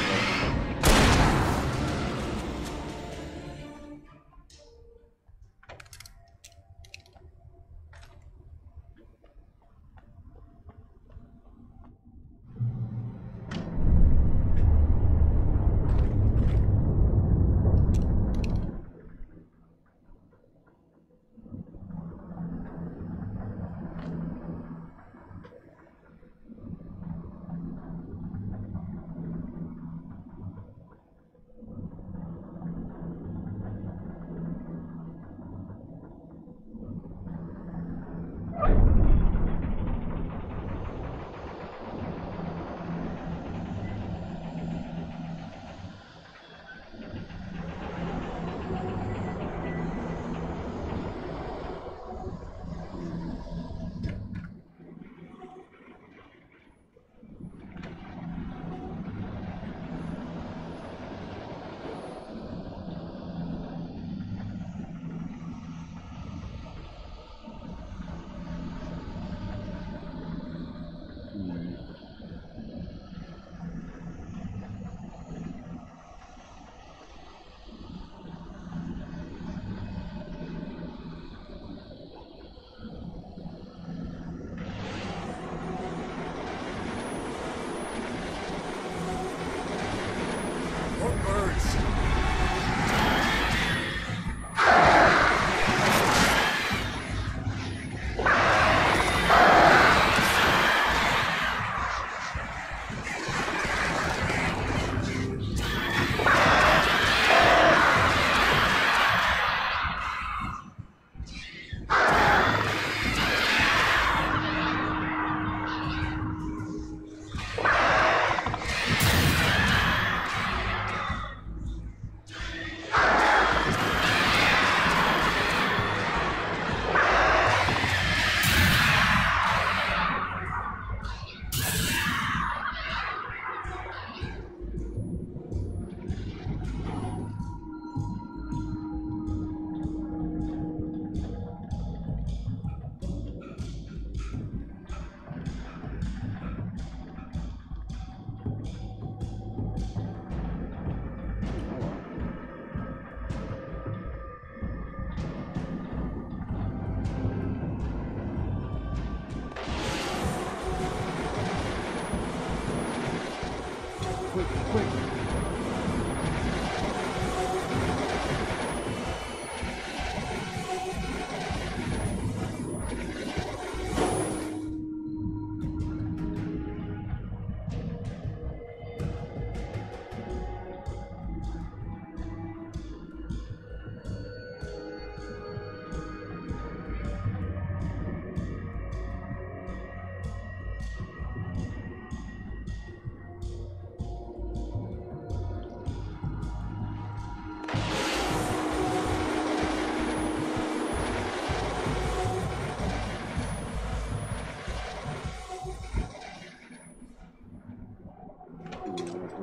S1: Quick.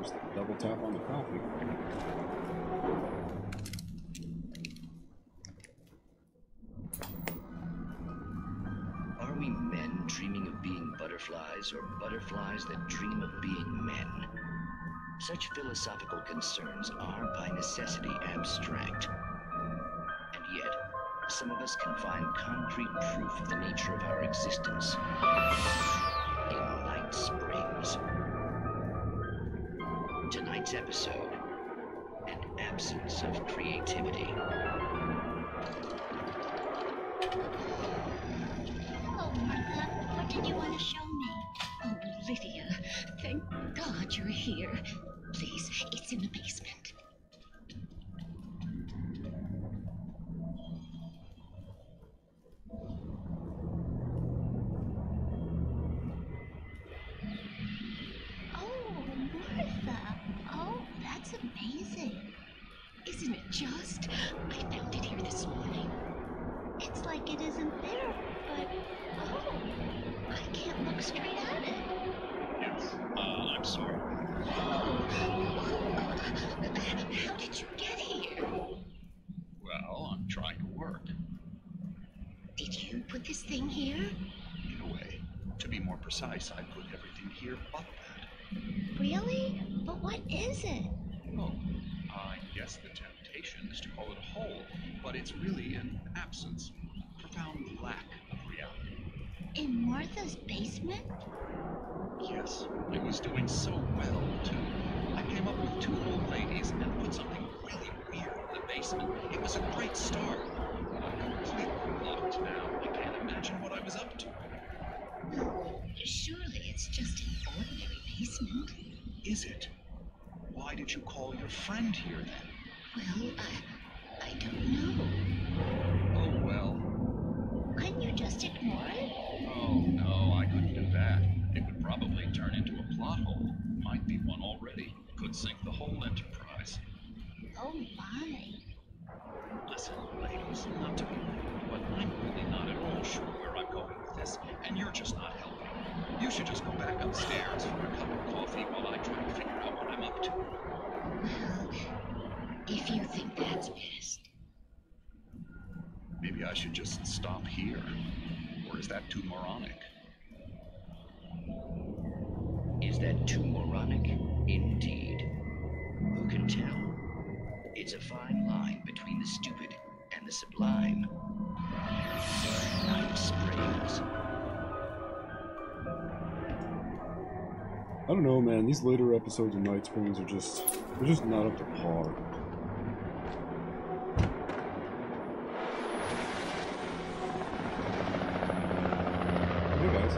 S1: Just double tap on the coffee.
S13: Are we men dreaming of being butterflies, or butterflies that dream of being men? Such philosophical concerns are by necessity abstract. And yet, some of us can find concrete proof of the nature of our existence in Night Springs. Tonight's episode, an absence of creativity.
S7: Oh, Martha, what did you want to show me? Oh, Lydia, thank God you're here. Please, it's in the basement. Oh, Martha. Oh, that's amazing. Isn't it just? I found it here this morning. It's like it isn't there, but oh, I can't look straight at it.
S20: Yes, I'm sorry.
S7: Oh, how did you get here?
S20: Well, I'm trying to work.
S7: Did you put this thing here?
S20: In a way. To be more precise, I put everything here but that.
S7: Really? But what is it?
S20: Oh, I guess the temptation is to call it a hole, but it's really an absence, a profound lack of reality.
S7: In Martha's basement?
S20: Yes, it was doing so well, too. I came up with 2 old ladies and put something really weird in the basement. It was a great start. I'm completely locked now. I can't imagine what I was up to.
S7: Well, surely it's just an ordinary basement.
S20: Is it? Why did you call your friend here, then?
S7: Well, I don't know.
S20: Oh, well.
S7: Couldn't you just ignore it?
S20: Oh, no, I couldn't do that. It would probably turn into a plot hole. Might be one already. Could sink the whole enterprise.
S7: Oh, my.
S20: Listen, ladies, not to be rude, but I'm really not at all sure where I'm going with this, and you're just not helping. You should just go back upstairs for a cup of coffee while I try to figure out what I'm up to.
S7: Well, if you think that's best.
S20: Maybe I should just stop here. Or is that too moronic?
S13: Is that too moronic? Indeed. Who can tell? It's a fine line between the stupid and the sublime. Night Springs.
S1: I don't know, man. These later episodes of Night Springs are just, they're just not up to par. Hey guys.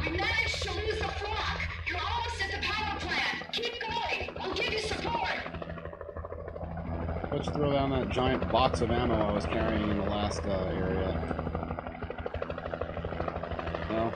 S11: We managed to lose the flock. You're almost at the power plant. Keep going. I'll give you support.
S1: Let's throw down that giant box of ammo I was carrying in the last area. No?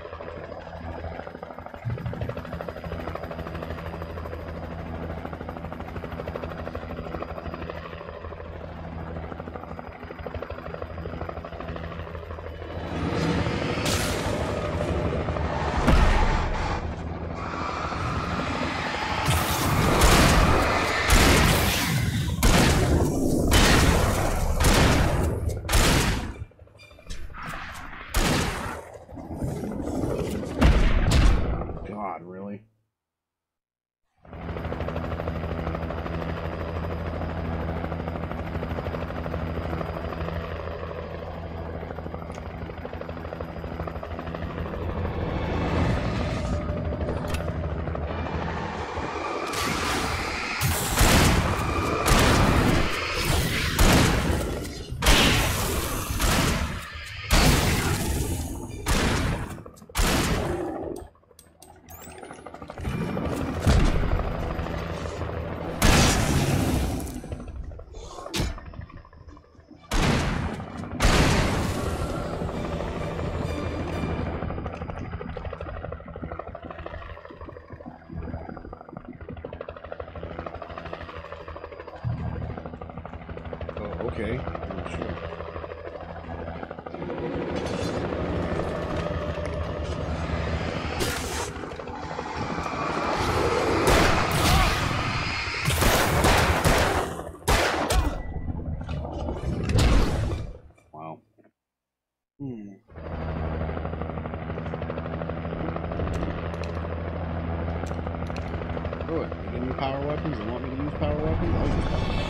S1: okay. I'm sure. Wow. Good. They give me power weapons. They want me to use power weapons. I'll use power weapons.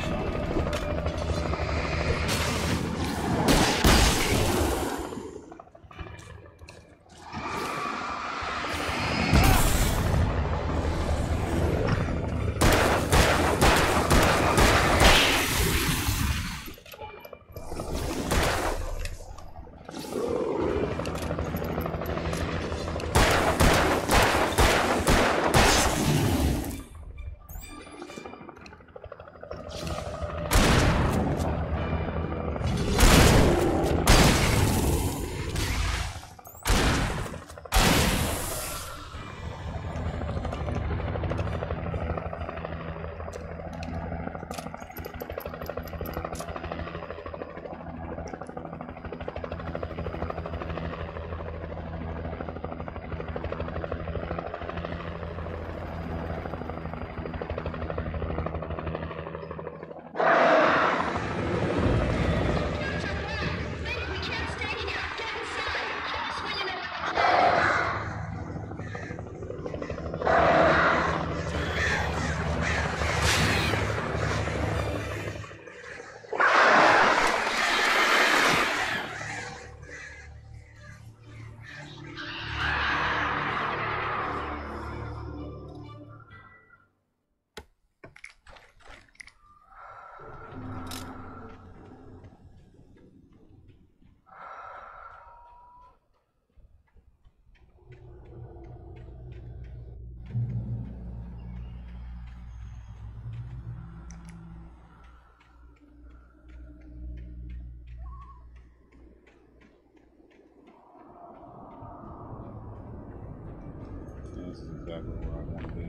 S1: This is exactly where I want to be.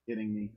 S1: Kidding me?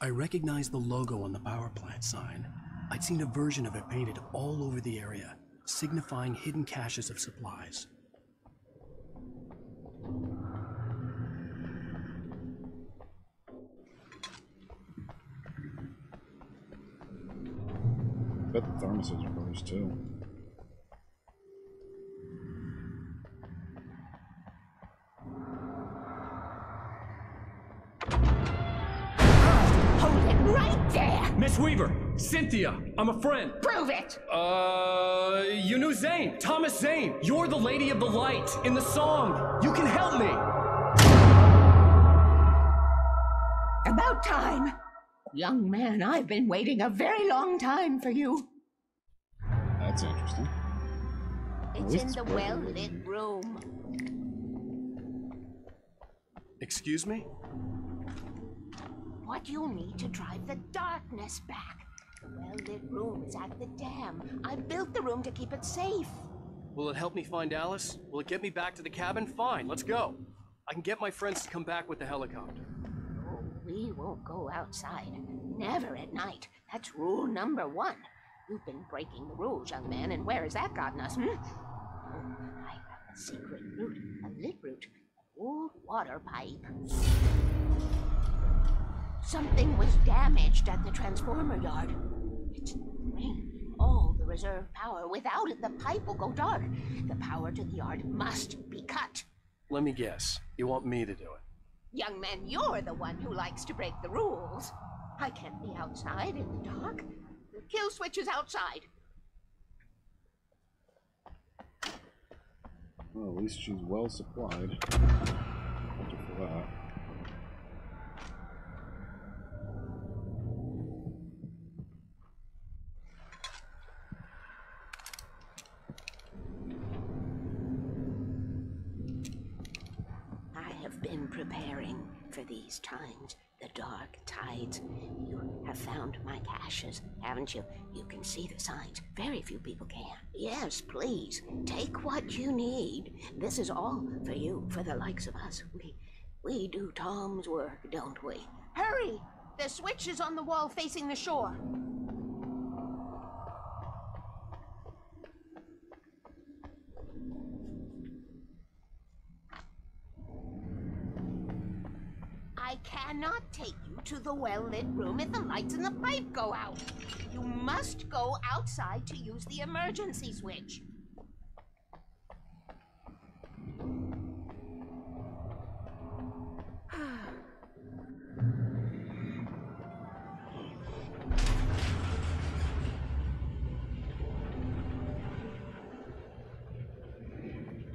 S2: I recognized the logo on the power plant sign. I'd seen a version of it painted all over the area, signifying hidden caches of supplies.
S1: Bet the thermoses are burst too.
S7: Hold it right there!
S9: Miss Weaver, Cynthia, I'm a friend.
S7: Prove it!
S9: You knew Zane, Thomas Zane. You're the Lady of the Light in the song. You can help me.
S7: About time. Young man, I've been waiting a very long time for you.
S1: That's interesting.
S7: It's in the well-lit room.
S2: Excuse me?
S7: What you'll need to drive the darkness back. The well-lit room is at the dam. I built the room to keep it safe.
S2: Will it help me find Alice? Will it get me back to the cabin? Fine, let's go. I can get my friends to come back with the helicopter.
S7: Oh, we won't go outside. Never at night. That's rule number 1. You've been breaking the rules, young man, and where has that gotten us, Oh, I have a secret route, a lit route, an old water pipe. Something was damaged at the transformer yard. It's drained all the reserve power. Without it, the pipe will go dark. The power to the yard must be cut.
S2: Let me guess. You want me to do it?
S7: Young man, you're the one who likes to break the rules. I can't be outside in the dark. The kill switch is outside.
S1: Well, at least she's well supplied. Thank you for that.
S7: I have been preparing for these times, the dark tides. You have found my caches, haven't you? You can see the signs. Very few people can. Yes, please, take what you need. This is all for you, for the likes of us. We do Tom's work, don't we? Hurry! The switch is on the wall facing the shore. I cannot take you to the well-lit room if the lights in the pipe go out. You must go outside to use the emergency switch.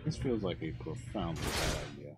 S1: This feels like a profoundly bad idea.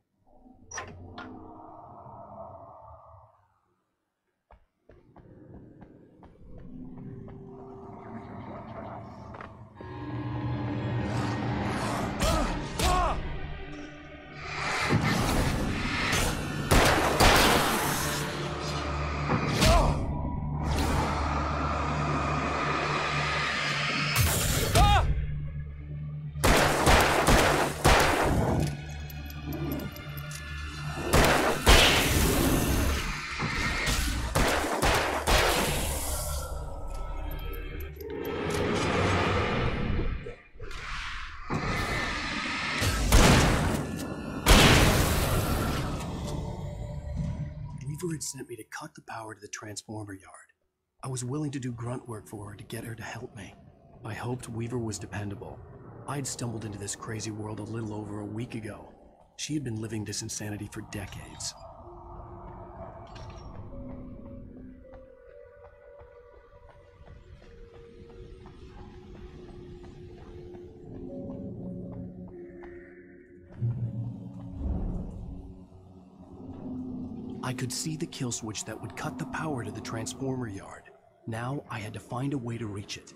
S2: Weaver had sent me to cut the power to the transformer yard. I was willing to do grunt work for her to get her to help me. I hoped Weaver was dependable. I'd stumbled into this crazy world a little over a week ago. She had been living this insanity for decades. I could see the kill switch that would cut the power to the transformer yard. Now I had to find a way to reach it.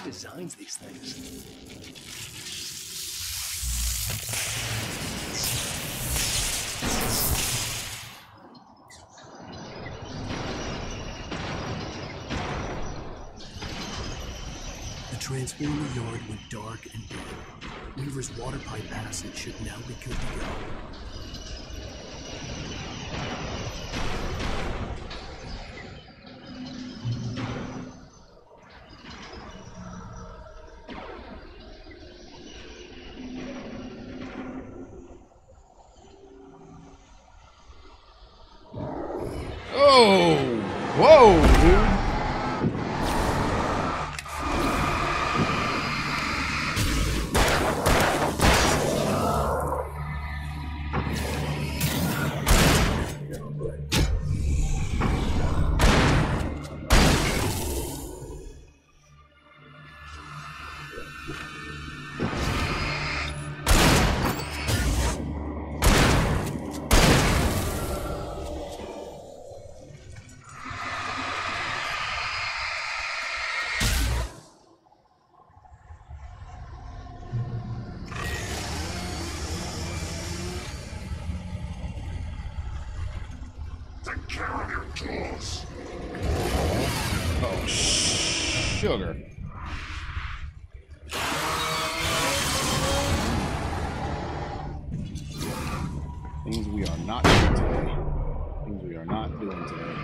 S2: designs these things? The transformer yard went dark and dim. Weaver's water pipe passage should now be good to go.
S1: Oh, whoa, dude. Oh, sugar. Things we are not doing today. Things we are not doing today.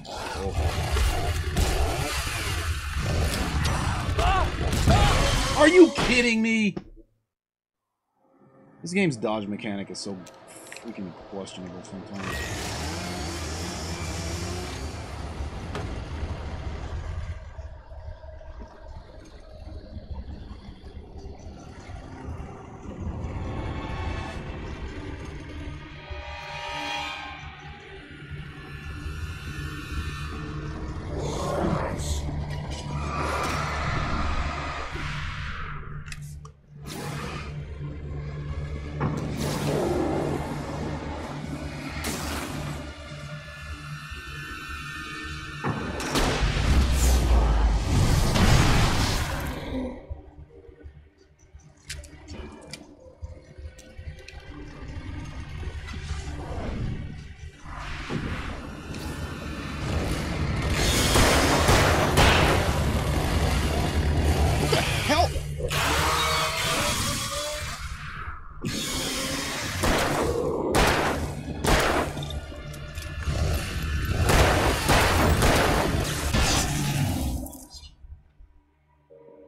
S1: Oh. Are you kidding me? This game's dodge mechanic is so freaking questionable sometimes.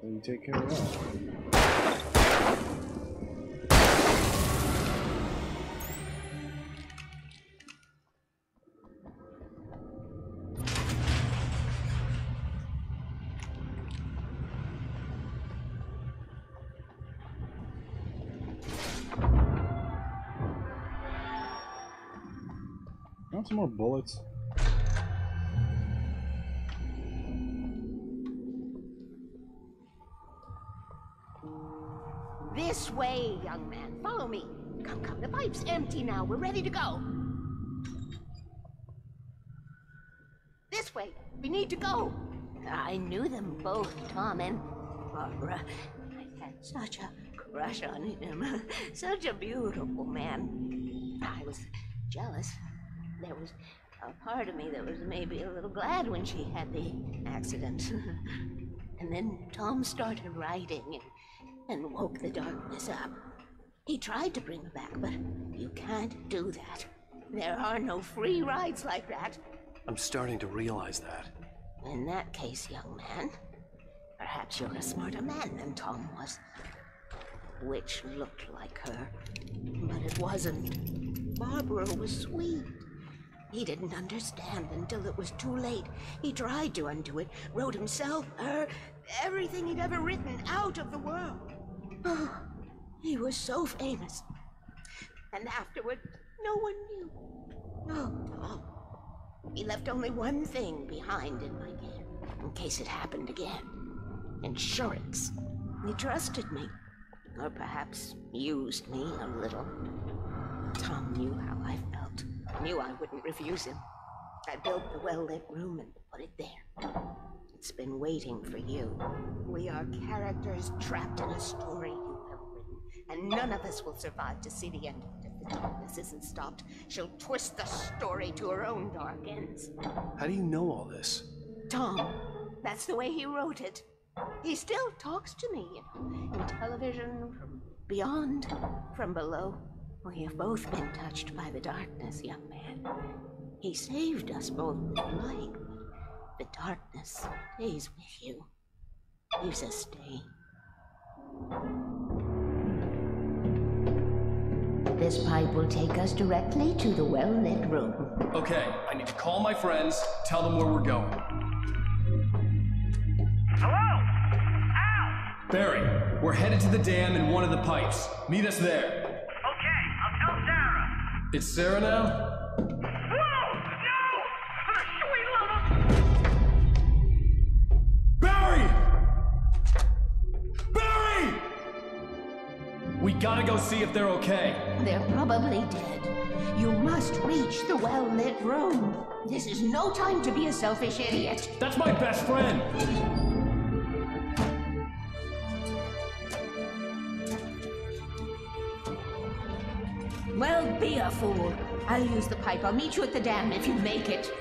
S1: You take care of that. You want some more bullets?
S7: This way, young man. Follow me. Come, come. The pipe's empty now. We're ready to go. This way. We need to go. I knew them both, Tom and Barbara. I had such a crush on him. Such a beautiful man. I was jealous. There was a part of me that was maybe a little glad when she had the accident. And then Tom started writing and woke the darkness up. He tried to bring her back, but you can't do that. There are no free rides like that.
S2: I'm starting to realize that.
S7: In that case, young man, perhaps you're a smarter man than Tom was. Which looked like her, but it wasn't. Barbara was sweet. He didn't understand until it was too late. He tried to undo it, wrote himself, her, everything he'd ever written out of the world. Oh, he was so famous. And afterward, no one knew. Oh, Tom. He left only one thing behind in my care, in case it happened again. Insurance. He trusted me. Or perhaps used me a little. Tom knew how I felt. Knew I wouldn't refuse him. I built the well-lit room and put it there. It's been waiting for you. We are characters trapped in a story you have written, and none of us will survive to see the end of it. If the darkness isn't stopped, she'll twist the story to her own dark ends.
S2: How do you know all this?
S7: Tom, that's the way he wrote it. He still talks to me, in television, from beyond, from below. We have both been touched by the darkness, young man. He saved us both with light, but the darkness stays with you. Leaves a stain. This pipe will take us directly to the well-lit room.
S9: Okay, I need to call my friends, tell them where we're going.
S12: Hello? Al!
S9: Barry, we're headed to the dam in one of the pipes. Meet us there.
S12: Okay, I'll tell Sarah.
S9: It's Sarah now?
S12: Whoa! No! For the sweet love of...
S9: Barry! Barry! We gotta go see if they're okay.
S7: They're probably dead. You must reach the well-lit room. This is no time to be a selfish idiot.
S9: That's my best friend!
S7: Well, be a fool. I'll use the pipe. I'll meet you at the dam if you make it.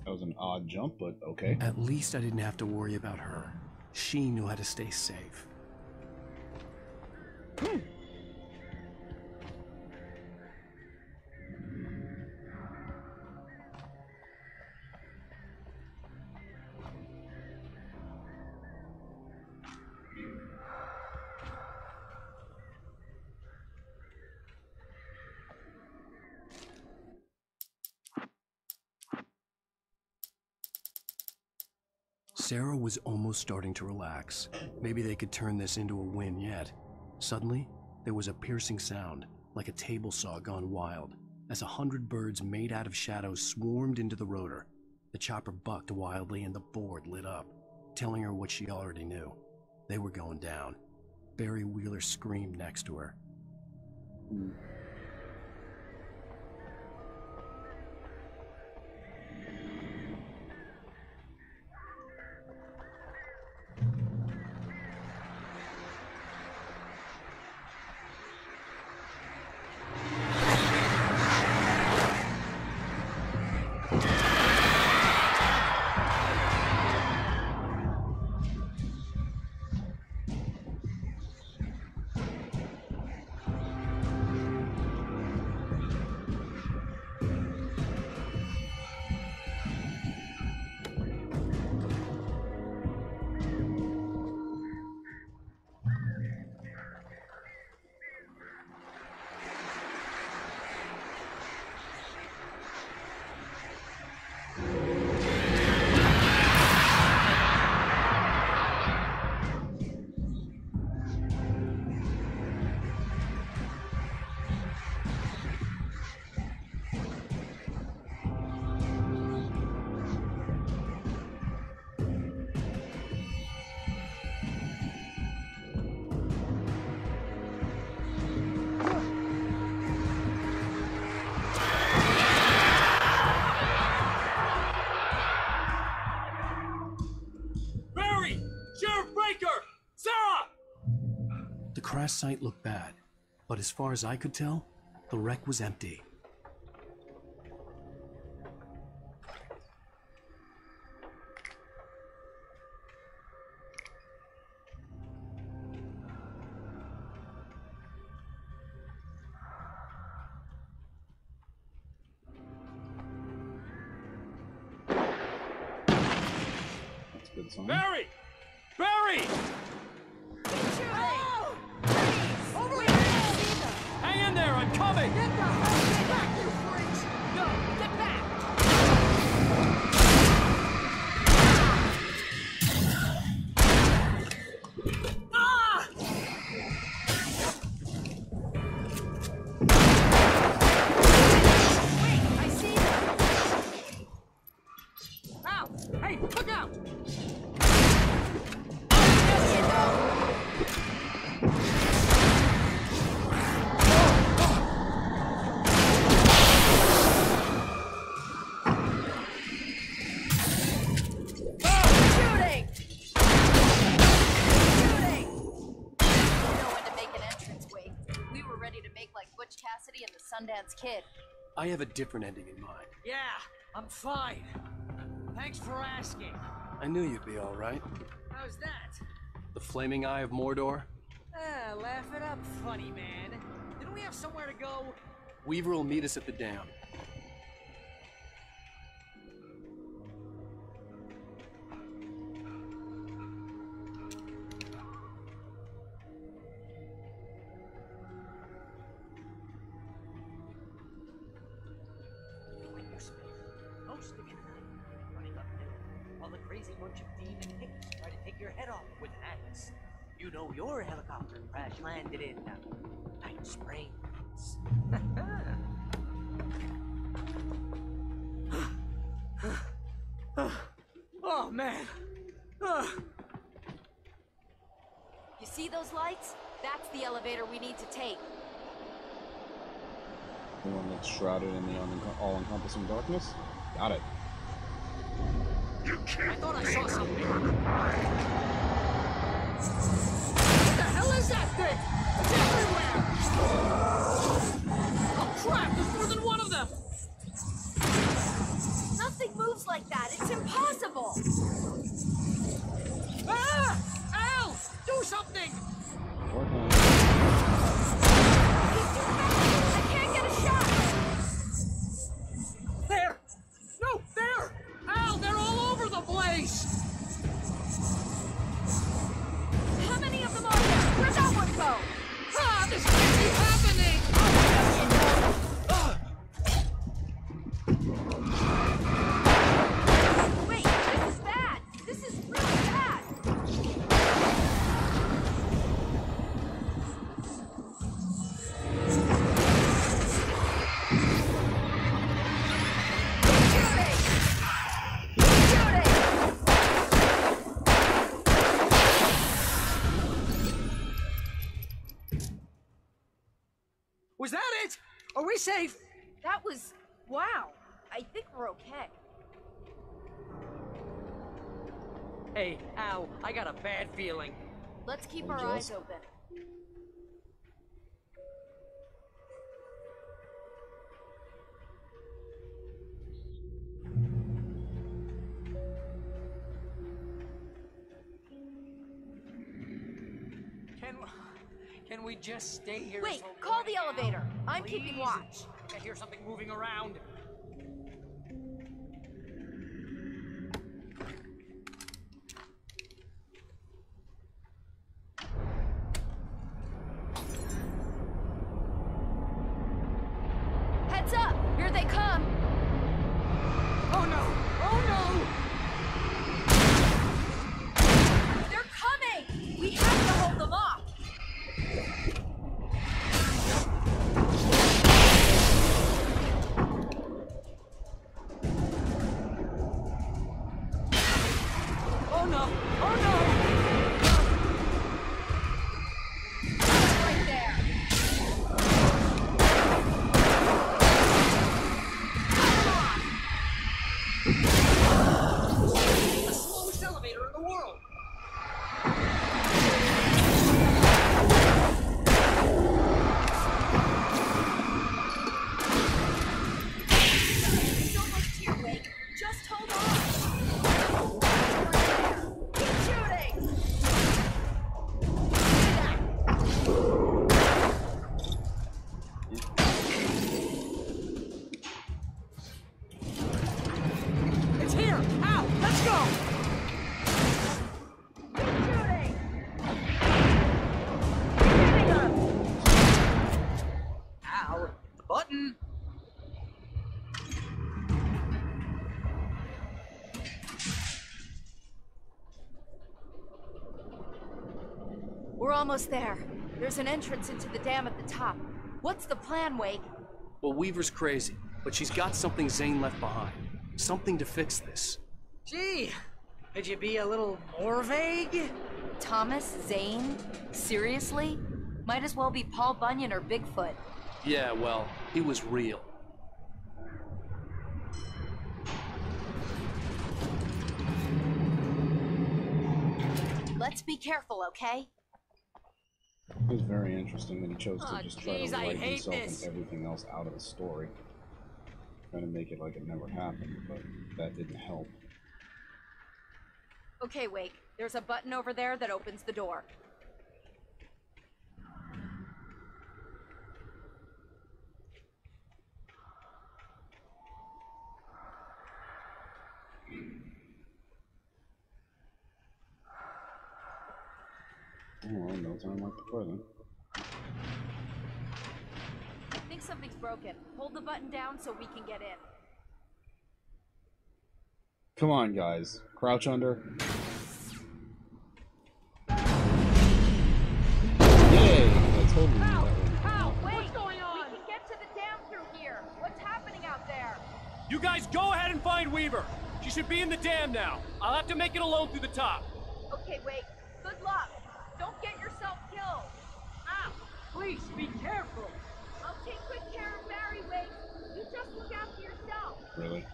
S1: That was an odd jump, but okay.
S2: At least I didn't have to worry about her. She knew how to stay safe. Sarah was almost starting to relax. Maybe they could turn this into a win yet. Suddenly, there was a piercing sound, like a table saw gone wild, as 100 birds made out of shadows swarmed into the rotor. The chopper bucked wildly and the board lit up, telling her what she already knew. They were going down. Barry Wheeler screamed next to her. The crash site looked bad, but as far as I could tell, the wreck was empty.
S1: That's a good sign.
S12: Barry! Barry!
S10: Oh!
S12: Over here! Hang in there, I'm coming!
S10: Get the hell back, you freaks! No, get back! Ah! Wait, I see them! Ow! Hey, look out!
S4: Sundance Kid.
S2: I have a different ending in mind.
S8: Yeah, I'm fine. Thanks for asking.
S2: I knew you'd be all right.
S8: How's that?
S2: The Flaming Eye of Mordor?
S8: Laugh it up, funny man. Didn't we have somewhere to go?
S2: Weaver will meet us at the dam.
S8: While the crazy bunch of demon hicks try to take your head off with an axe. You know your helicopter crash landed in Night Springs. Oh man!
S4: You see those lights? That's the elevator we need to take.
S1: The one that's shrouded in the all-encompassing darkness? Got it.
S8: I thought I saw something. What the hell is that thing? It's everywhere! Oh crap! There's more than one of them!
S4: Nothing moves like that. It's impossible.
S8: Ah! Al! Do something!
S4: I can't get a shot.
S8: There! No, there! Al, they're all over the place!
S4: How many of them are there? Where'd that one go?
S8: Ah, this can't be happening!
S4: Wait, this is bad. This is really bad.
S8: Was that it? Are we safe?
S4: That was... wow. I think we're okay.
S8: Hey, Al, I got a bad feeling.
S4: Let's keep our eyes open.
S8: Can we just stay here?
S4: Wait, call the elevator. I'm keeping watch.
S8: I hear something moving around.
S4: Heads up! Here they come!
S8: Oh no! Oh
S4: no! They're coming! We have to hold them off!
S8: Oh no! Oh no!
S4: Right there!
S8: The slowest elevator in the world!
S4: It's almost here, Wake. Just hold on! Keep shooting!
S8: It's here! Al, let's go! Al, the button!
S4: We're almost there. There's an entrance into the dam at the top. What's the plan, Wake?
S2: Well, Weaver's crazy, but she's got something Zane left behind. Something to fix this.
S8: Gee, could you be a little more vague?
S4: Thomas Zane? Seriously? Might as well be Paul Bunyan or Bigfoot.
S2: Yeah, well, he was real.
S4: Let's be careful, okay?
S1: It was very very interesting that he chose to just try to write himself and everything else out of the story. Trying to make it like it never happened, but that didn't help.
S4: Okay, Wake. There's a button over there that opens the door.
S1: Oh, well, no time like the present.
S4: I think something's broken. Hold the button down so we can get in.
S1: Come on, guys. Crouch under. Yay! I told you that one.
S10: How? What's going on? We can get to the dam through here. What's happening out there?
S9: You guys go ahead and find Weaver. She should be in the dam now. I'll have to make it alone through the top.
S10: Okay, Wake. Good luck. Don't get yourself killed. Ah, please be careful. I'll take good care of Barry, Wake. You just look after yourself.
S1: Really?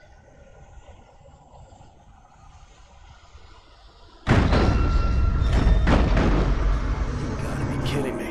S2: You gotta be kidding me.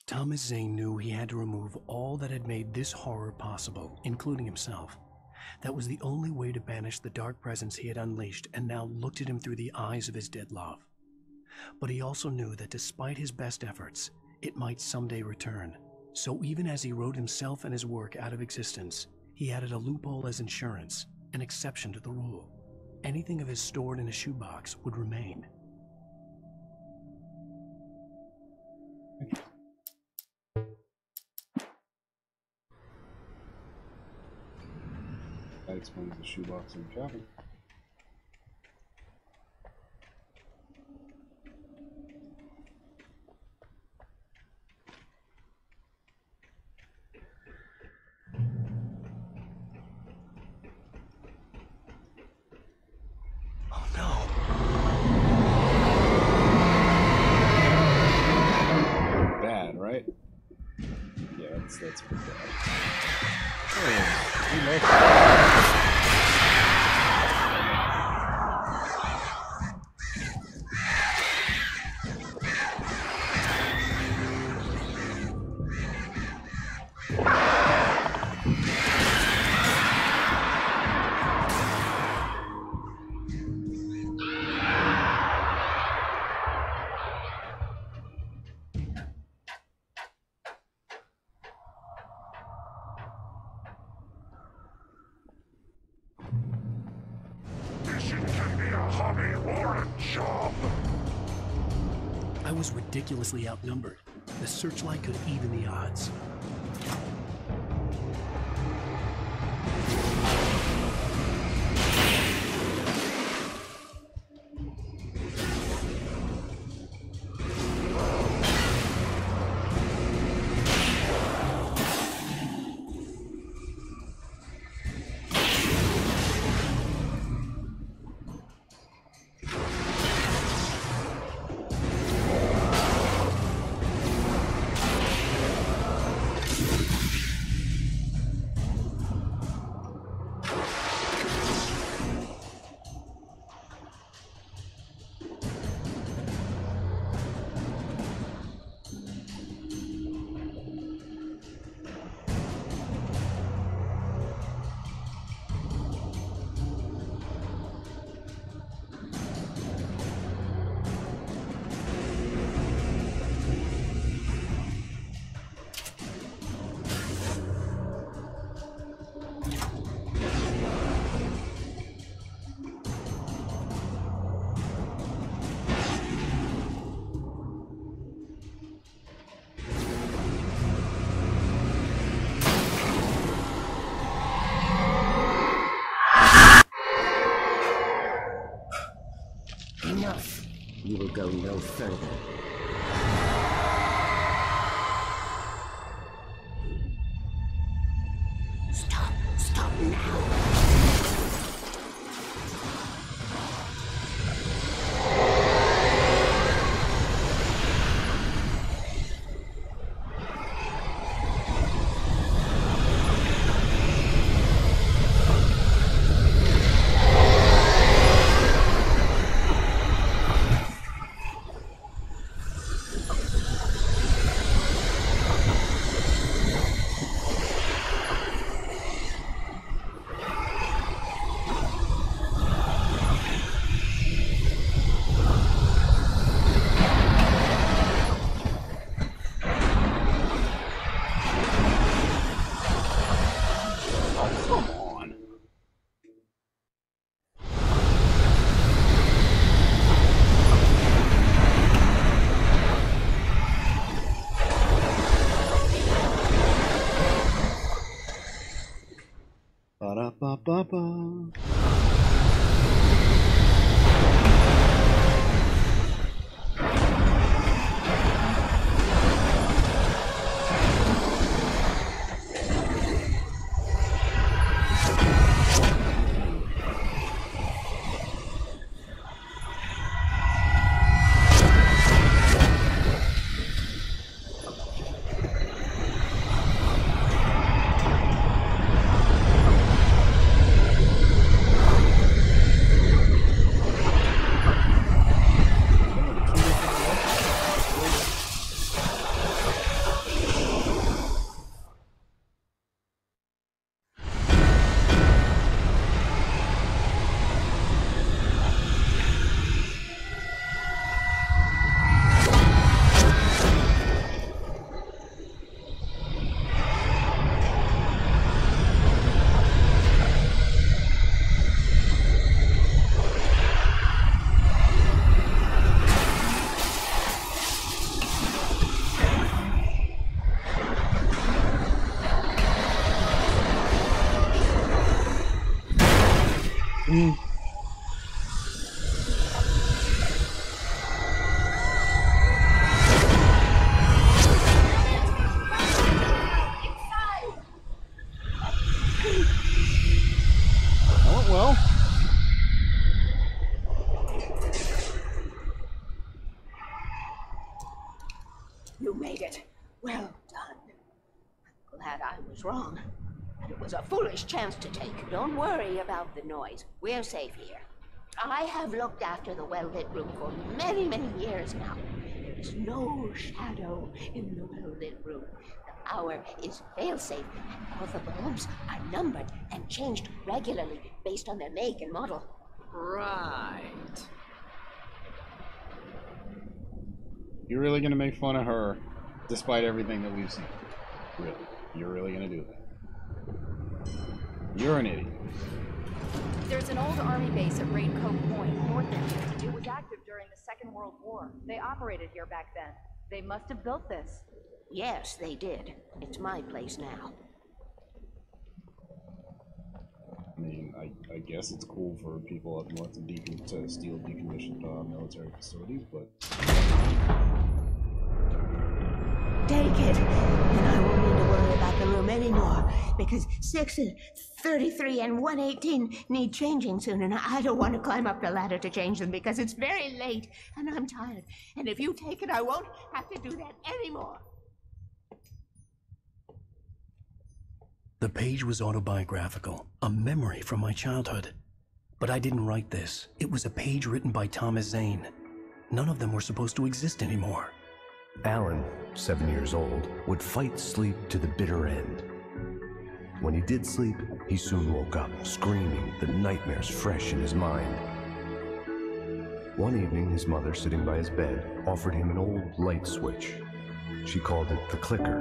S2: Thomas Zane knew he had to remove all that had made this horror possible, including himself. That was the only way to banish the dark presence he had unleashed and now looked at him through the eyes of his dead love. But he also knew that despite his best efforts, it might someday return. So even as he wrote himself and his work out of existence, he added a loophole as insurance, an exception to the rule. Anything of his stored in a shoebox would remain.
S1: That explains the shoebox in the cabin.
S2: Oh no.
S1: Bad, right? Yeah, that's pretty bad. Oh, we love that.
S2: I was ridiculously outnumbered. The searchlight could even the odds.
S7: Enough. You will go no further.
S1: Ba-ba-ba. Well.
S7: You made it. Well done. I'm glad I was wrong. It was a foolish chance to take. Don't worry about the noise. We're safe here. I have looked after the well-lit room for many, many years now. There is no shadow in the well-lit room. The power is fail-safe, and all the bulbs are numbered and changed regularly based on their make and model.
S8: Right.
S1: You're really gonna make fun of her, despite everything that we've seen. Really. You're really gonna do that. You're an idiot.
S4: There's an old army base at Raincoat Point, north of here. It was active during the Second World War. They operated here back then. They must have built this.
S7: Yes, they did. It's my place now.
S1: I mean, I guess it's cool for people up north to steal decommissioned military facilities, but...
S7: Take it, and I won't need to worry about the room anymore, because 6 and 33 and 118 need changing soon, and I don't want to climb up the ladder to change them because it's very late, and I'm tired. And if you take it, I won't have to do that anymore.
S2: The page was autobiographical, a memory from my childhood. But I didn't write this. It was a page written by Thomas Zane. None of them were supposed to exist anymore.
S21: Alan, 7 years old, would fight sleep to the bitter end. When he did sleep, he soon woke up, screaming, the nightmares fresh in his mind. One evening, his mother, sitting by his bed, offered him an old light switch. She called it the clicker,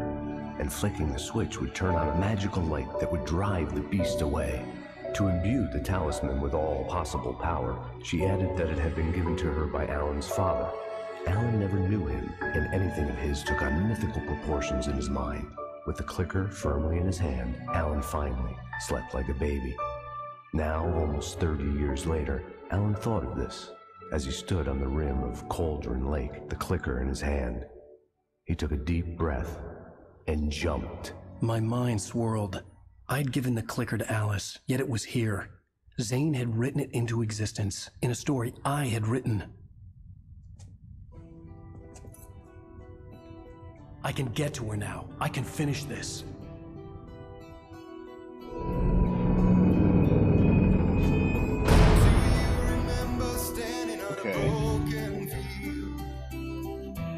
S21: and flicking the switch would turn on a magical light that would drive the beast away. To imbue the talisman with all possible power, she added that it had been given to her by Alan's father. Alan never knew him, and anything of his took on mythical proportions in his mind. With the clicker firmly in his hand, Alan finally slept like a baby. Now, almost 30 years later, Alan thought of this as he stood on the rim of Cauldron Lake, the clicker in his hand. He took a deep breath and jumped.
S2: My mind swirled. I'd given the clicker to Alice, yet it was here. Zane had written it into existence in a story I had written. I can get to her now. I can finish this.
S1: Okay.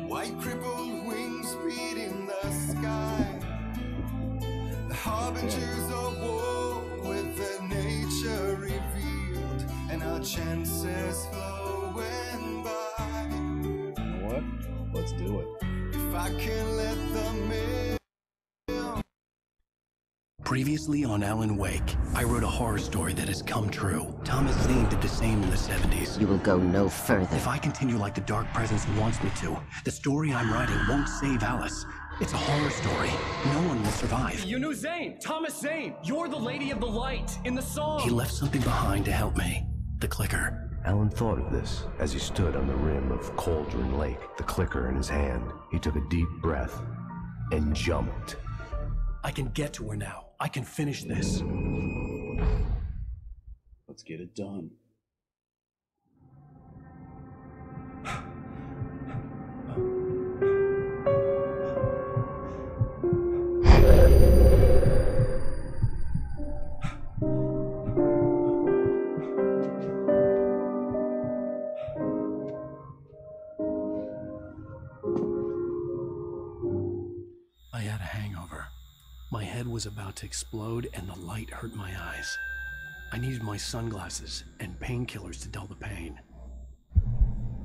S19: White crippled wings beating the sky. The harbingers of war with their nature revealed, and our chances flowing by.
S1: You know what? Let's do it.
S19: If I can let the
S2: Previously on Alan Wake, I wrote a horror story that has come true. Thomas Zane did the same in the 70s.
S7: You will go no further.
S2: If I continue like the Dark Presence wants me to, the story I'm writing won't save Alice. It's a horror story. No one will survive.
S9: You knew Zane! Thomas Zane! You're the Lady of the Light in the song!
S2: He left something behind to help me. The clicker.
S21: Alan thought of this as he stood on the rim of Cauldron Lake, the clicker in his hand. He took a deep breath and jumped.
S2: I can get to her now. I can finish this.
S1: Let's get it done.
S2: I had a hangover. My head was about to explode and the light hurt my eyes. I needed my sunglasses and painkillers to dull the pain.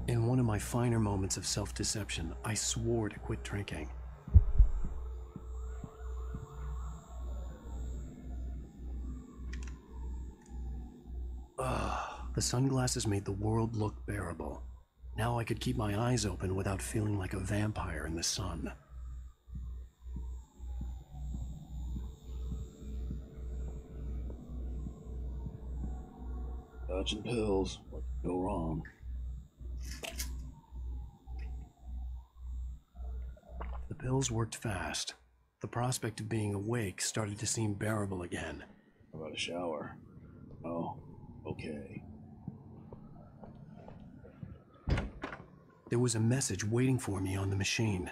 S2: In one of my finer moments of self-deception, I swore to quit drinking. The sunglasses made the world look bearable. Now I could keep my eyes open without feeling like a vampire in the sun.
S1: Dodging pills. What could go wrong?
S2: The pills worked fast. The prospect of being awake started to seem bearable again.
S1: How about a shower? Oh, okay.
S2: There was a message waiting for me on the machine.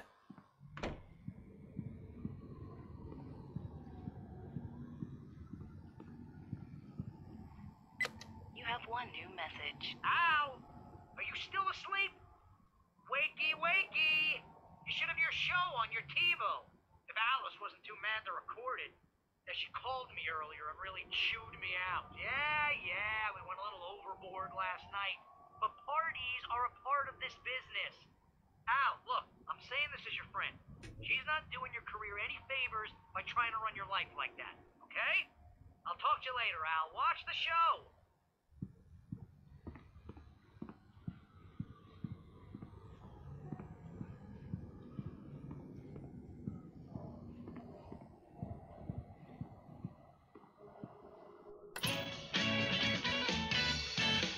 S3: You have one new message.
S8: Al! Are you still asleep? Wakey, wakey! You should have your show on your TiVo. If Alice wasn't too mad to record it. She called me earlier and really chewed me out. Yeah, we went a little overboard last night. But parties are a part of this business. Al, look, I'm saying this as your friend. She's not doing your career any favors by trying to run your life like that, okay? I'll talk to you later, Al. Watch the show!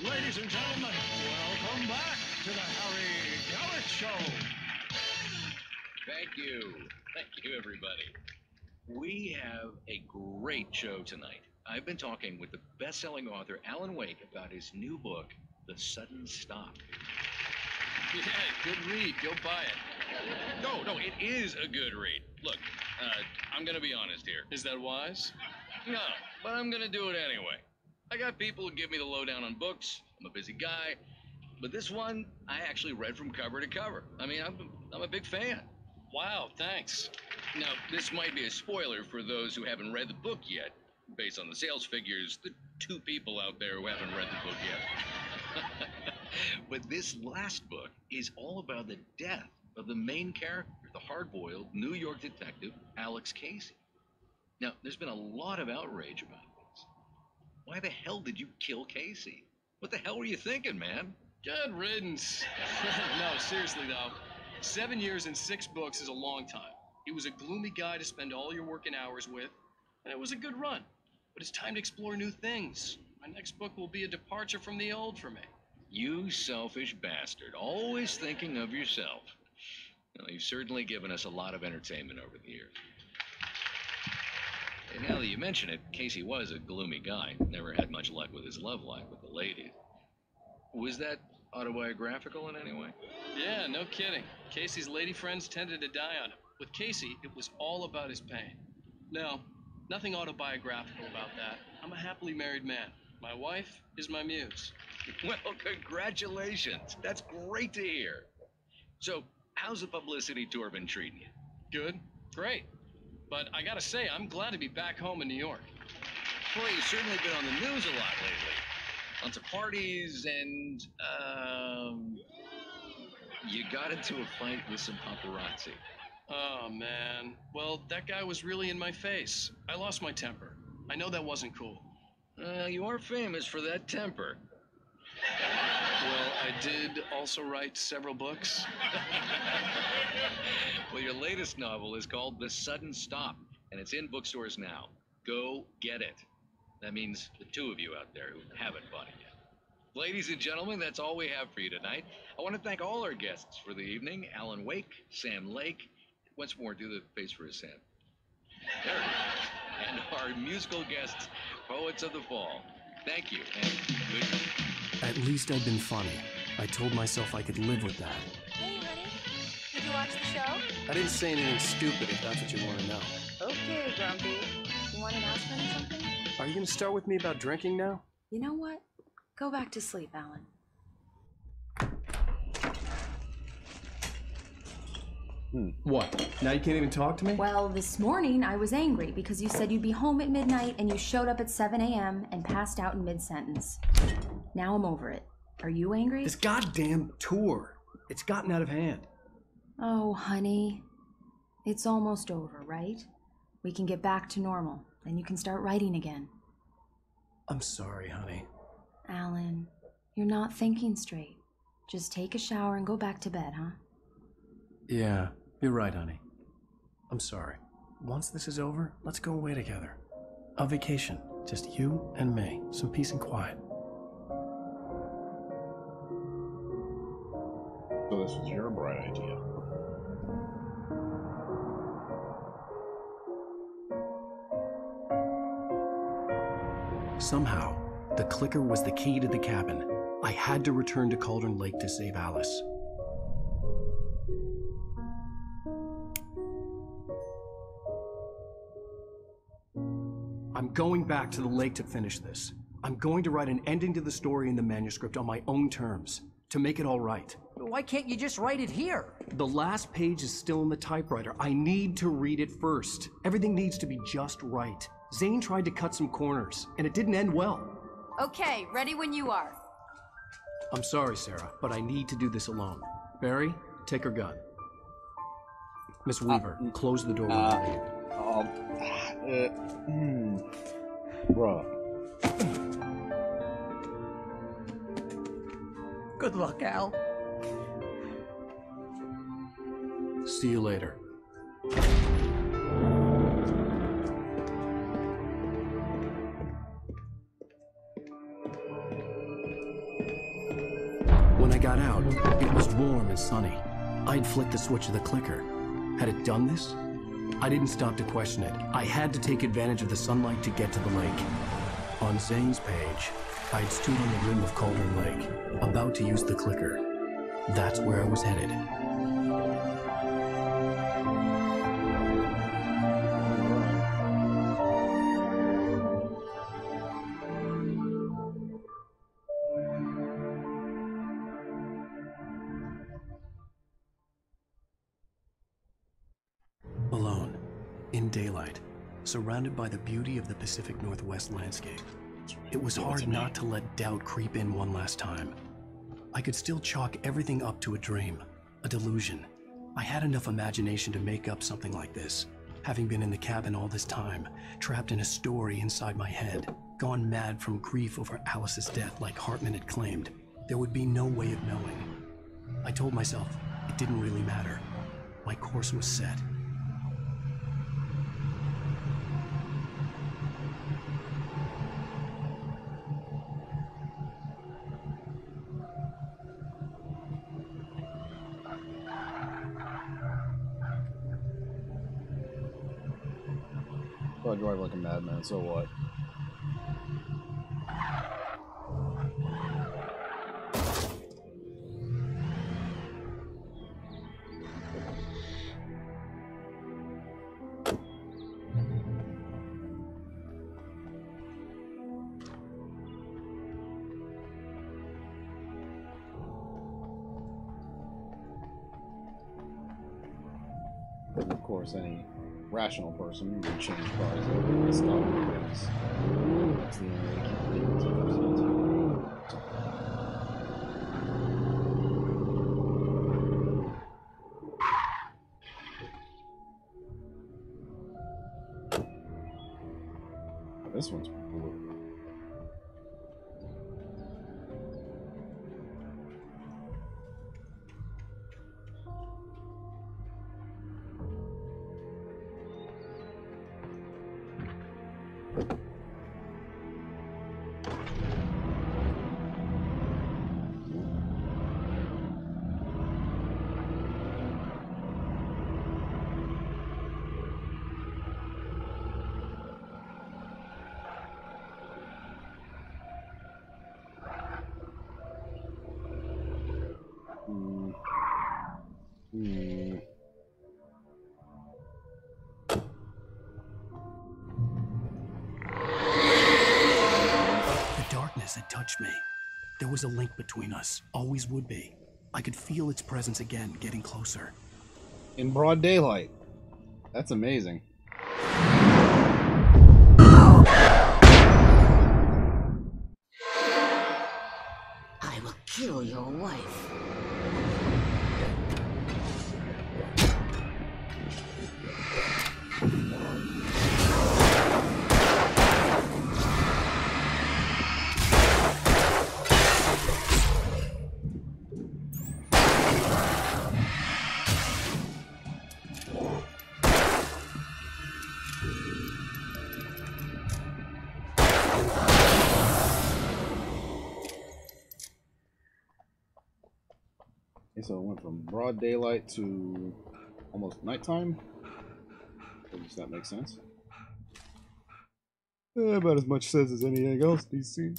S15: Ladies and gentlemen, welcome back to the Harry Gallant Show.
S13: Thank you. Thank you, everybody. We have a great show tonight. I've been talking with the best-selling author Alan Wake about his new book, The Sudden Stop.
S22: Yeah, good read. Go buy it.
S13: No, it is a good read. Look, I'm gonna be honest here.
S22: Is that wise?
S13: No, but I'm gonna do it anyway. I got people who give me the lowdown on books. I'm a busy guy. But this one, I actually read from cover to cover. I mean, I'm a big fan.
S22: Wow, thanks.
S13: Now, this might be a spoiler for those who haven't read the book yet. Based on the sales figures, the 2 people out there who haven't read the book yet. But this last book is all about the death of the main character, the hard-boiled New York detective, Alex Casey. Now, there's been a lot of outrage about this. Why the hell did you kill Casey? What the hell were you thinking, man?
S22: Good riddance. No, seriously though, 7 years and 6 books is a long time. He was a gloomy guy to spend all your working hours with, and it was a good run. But it's time to explore new things. My next book will be a departure from the old for me.
S13: You selfish bastard, always thinking of yourself. Well, you've certainly given us a lot of entertainment over the years. And now that you mention it, Casey was a gloomy guy. Never had much luck with his love life with the ladies. Was that autobiographical in any way?
S22: Yeah, no kidding. Casey's lady friends tended to die on him. With Casey, it was all about his pain. No, nothing autobiographical about that. I'm a happily married man. My wife is my muse.
S13: Well, congratulations. That's great to hear. So, how's the publicity tour been treating you?
S22: Good. Great. But I gotta say, I'm glad to be back home in New York.
S13: Well, you've certainly been on the news a lot lately. Lots of parties and, you got into a fight with some paparazzi.
S22: Oh, man. Well, that guy was really in my face. I lost my temper. I know that wasn't cool.
S13: You are famous for that temper.
S22: Well, I did also write several books.
S20: Well, your latest novel is called The Sudden Stop, and it's in bookstores now. Go get it. That means the two of you out there who haven't bought it yet. Ladies and gentlemen, that's all we have for you tonight. I want to thank all our guests for the evening. Alan Wake, Sam Lake. Once more, do the face for his Sam. There it is. And our musical guests, Poets of the Fall. Thank you, and good night.
S2: At least I'd been funny. I told myself I could live with that.
S10: Hey, honey. Did you watch the show?
S2: I didn't say anything stupid if that's what you want to know.
S10: Okay, Grumpy. You want to ask honey something?
S2: Are you going to start with me about drinking now?
S4: You know what? Go back to sleep, Alan.
S9: What? Now you can't even talk to me?
S5: Well, this morning I was angry because you said you'd be home at midnight and you showed up at 7 a.m. and passed out in mid-sentence. Now I'm over it. Are you angry?
S2: This goddamn tour. It's gotten out of hand.
S5: Oh, honey. It's almost over, right? We can get back to normal. Then you can start writing again.
S2: I'm sorry, honey.
S5: Alan, you're not thinking straight. Just take a shower and go back to bed, huh?
S2: Yeah, you're right, honey. I'm sorry. Once this is over, let's go away together. A vacation. Just you and me. Some peace and quiet.
S1: So this was your bright idea.
S2: Somehow, the clicker was the key to the cabin. I had to return to Cauldron Lake to save Alice. I'm going back to the lake to finish this. I'm going to write an ending to the story in the manuscript on my own terms, to make it all right.
S8: Why can't you just write it here?
S2: The last page is still in the typewriter. I need to read it first. Everything needs to be just right. Zane tried to cut some corners, and it didn't end well.
S10: Okay, ready when you are.
S2: I'm sorry, Sarah, but I need to do this alone. Barry, take her gun. Miss Weaver, close the door when you leave.
S1: Bruh.
S8: Good luck, Al.
S2: See you later. When I got out, it was warm and sunny. I'd flicked the switch of the clicker. Had it done this? I didn't stop to question it. I had to take advantage of the sunlight to get to the lake. On Zane's page, I'd stood on the rim of Cauldron Lake, about to use the clicker. That's where I was headed. Alone, in daylight, surrounded by the beauty of the Pacific Northwest landscape. It was hard not to let doubt creep in one last time. I could still chalk everything up to a dream, a delusion. I had enough imagination to make up something like this, having been in the cabin all this time, trapped in a story inside my head, gone mad from grief over Alice's death like Hartman had claimed. There would be no way of knowing. I told myself it didn't really matter. My course was set.
S1: I drive like a madman, so what? Of course, any rational person would change cars over this stuff because that's the only way to keep vehicles efficient. This one's blue. Hmm.
S2: The darkness had touched me. There was a link between us, always would be. I could feel its presence again, getting closer.
S1: In broad daylight. That's amazing.
S7: I will kill your wife.
S1: Okay, so it went from broad daylight to almost nighttime. Does that make sense? About as much sense as anything else DC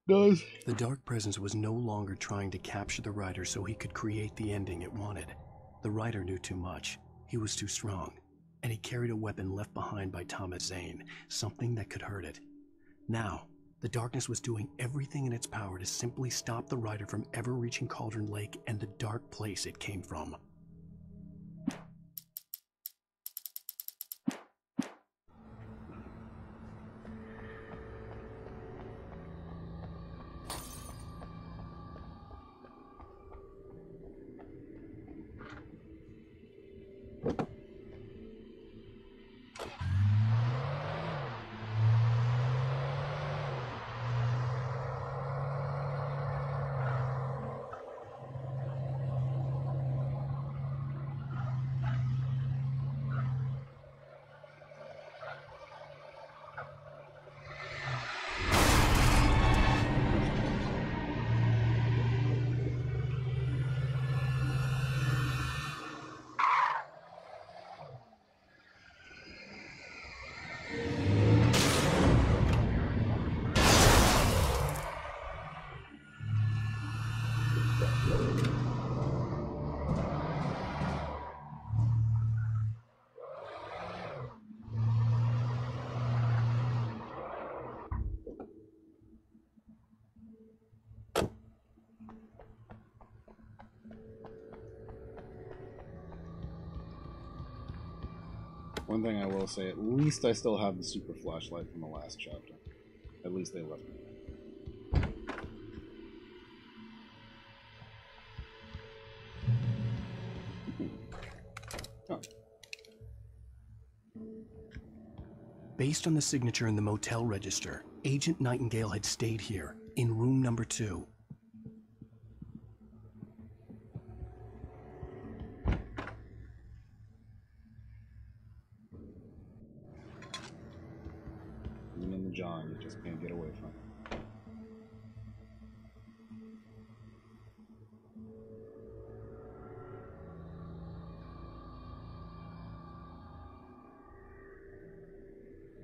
S1: does.
S2: The dark presence was no longer trying to capture the writer so he could create the ending it wanted. The writer knew too much. He was too strong. And he carried a weapon left behind by Thomas Zane, something that could hurt it. Now, the darkness was doing everything in its power to simply stop the writer from ever reaching Cauldron Lake and the dark place it came from.
S1: One thing I will say, at least I still have the super flashlight from the last chapter. At least they left me. Oh.
S2: Based on the signature in the motel register, Agent Nightingale had stayed here, in room number 2.
S1: Even in the John, you just can't get away from it.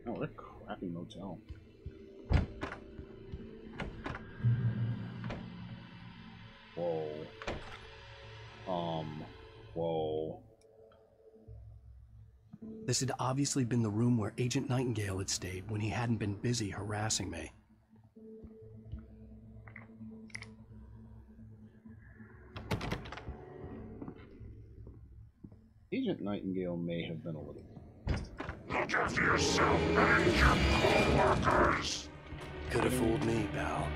S1: Oh, what a crappy motel. Whoa. Whoa.
S2: This had obviously been the room where Agent Nightingale had stayed when he hadn't been busy harassing me.
S1: Agent Nightingale may have been a little.
S19: Look after yourself and your co-workers!
S2: Could have fooled me, pal.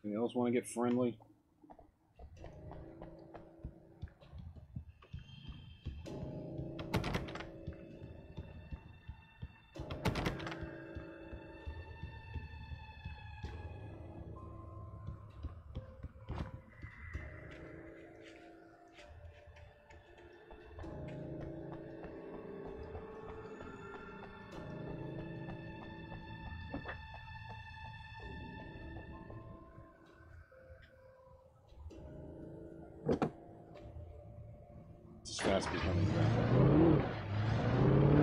S1: Anyone else want to get friendly? It's fast becoming grandpa.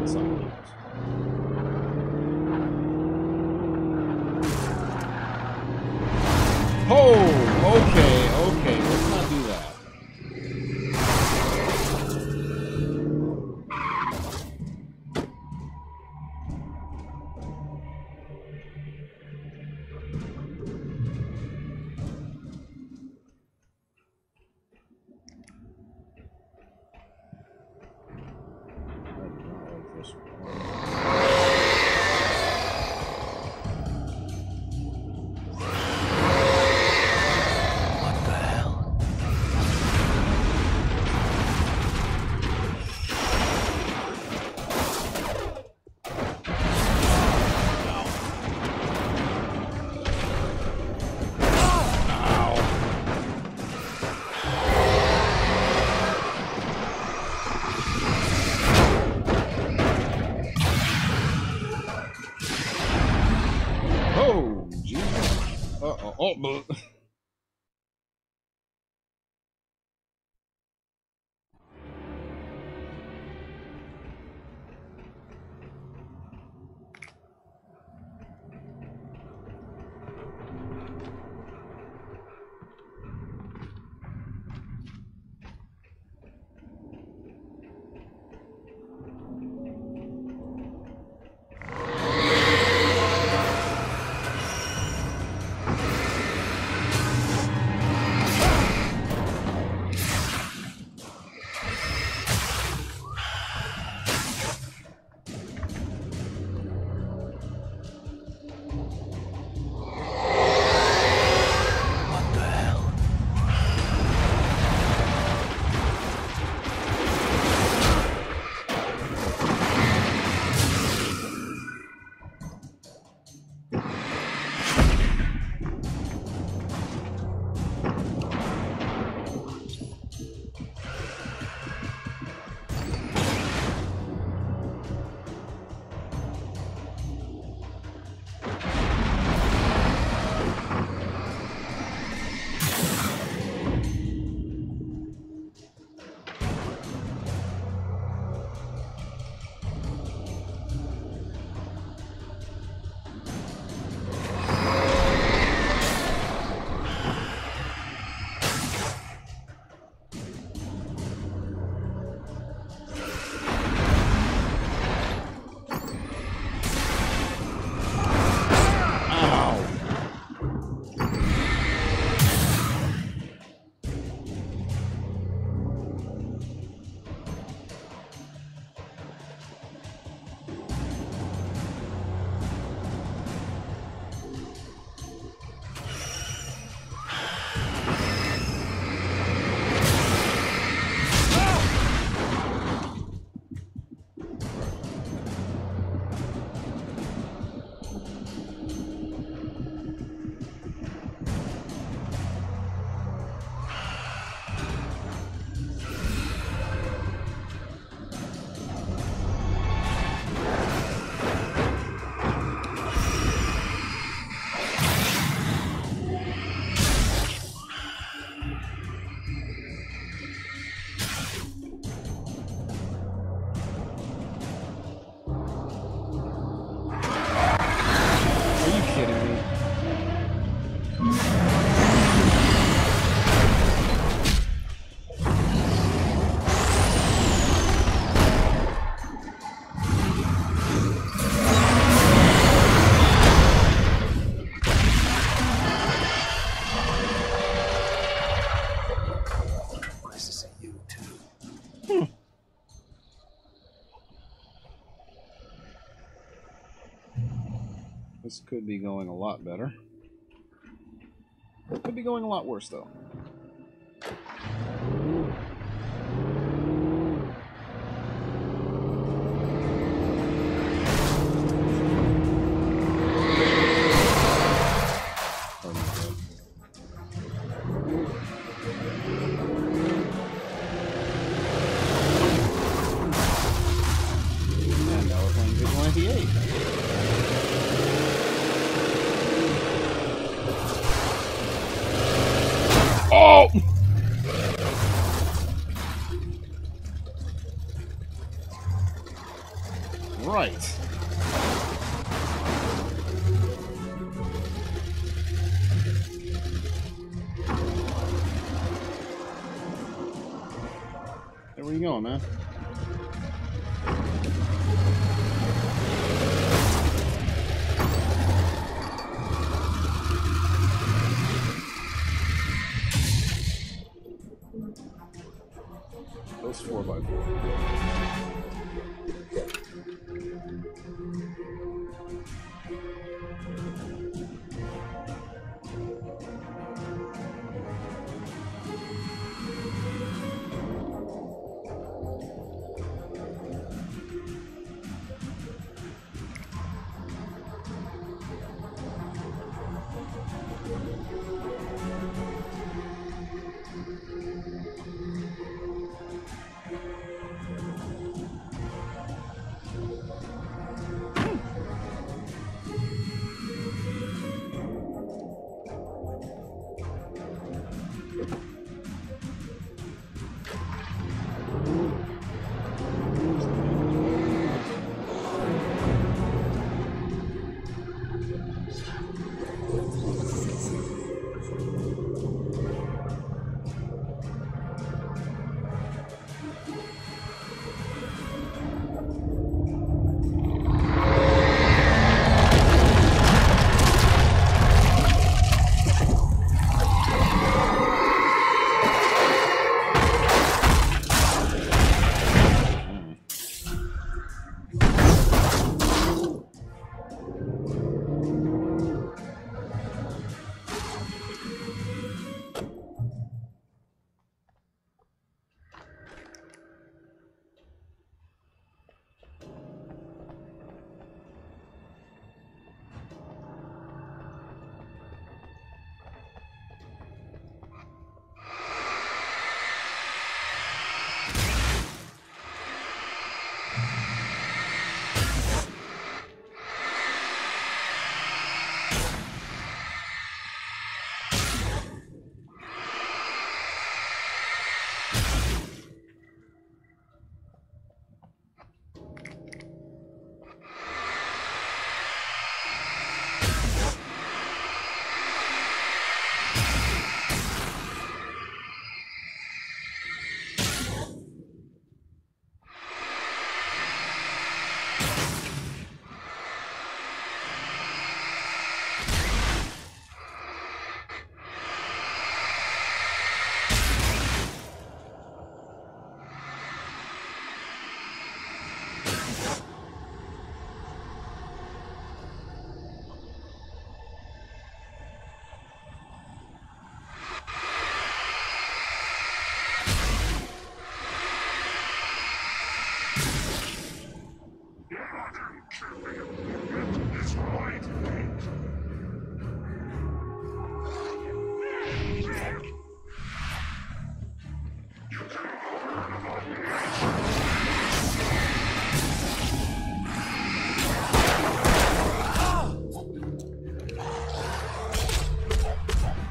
S1: Some oh, okay, let's not do that. Oh, This could be going a lot better. Could be going a lot worse, though. And now we're playing Vigilante 8. Oh! right. Hey, where you going, man? Those 4x4.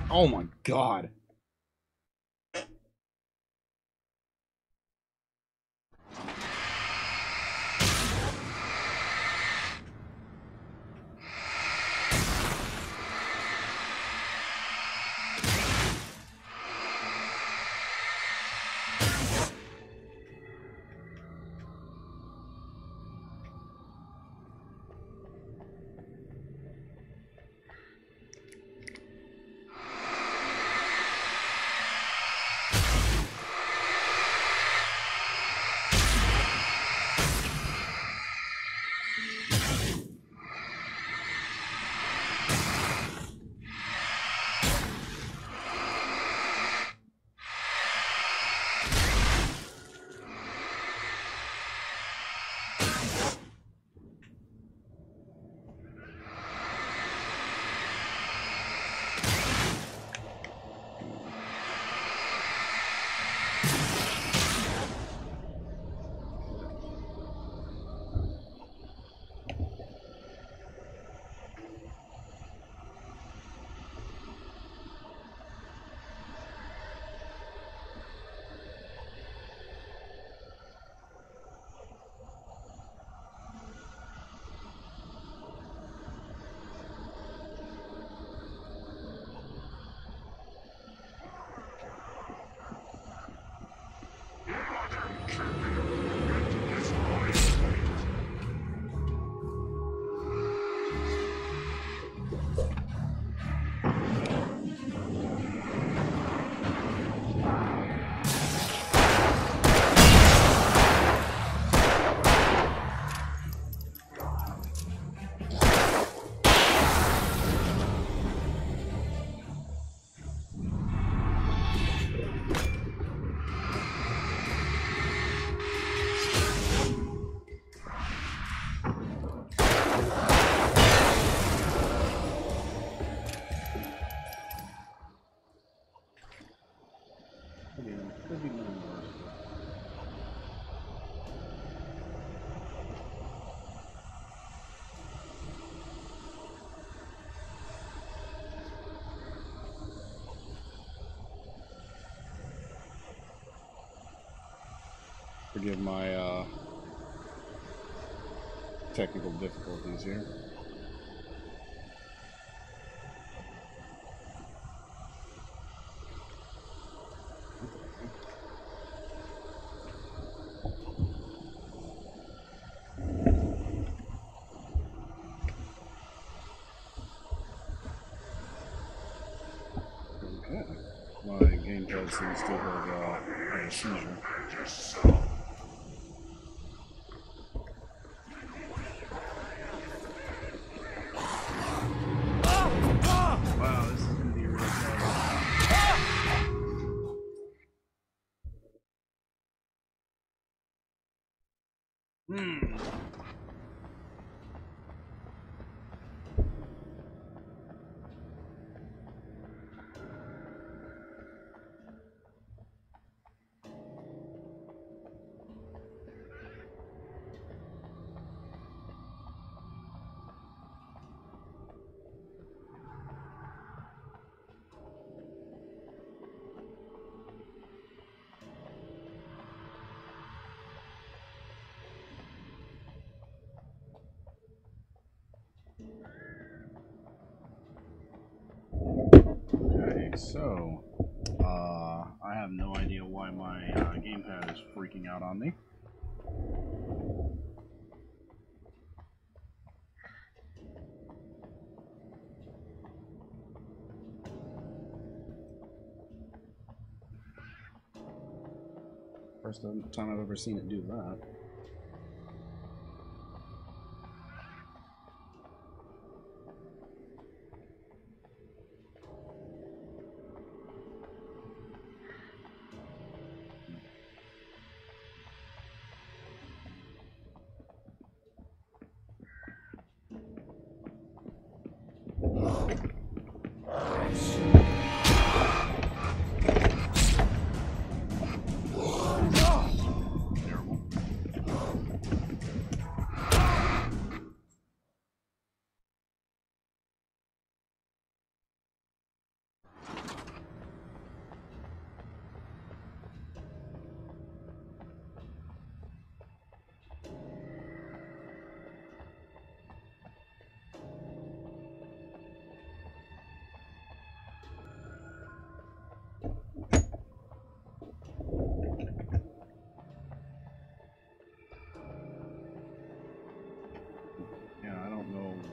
S1: Oh my god. Could be more worse. Forgive my technical difficulties here. Okay. My gamepad seems to have had a seizure. Wow, this is gonna be really tough. Okay, so I have no idea why my gamepad is freaking out on me. First time I've ever seen it do that.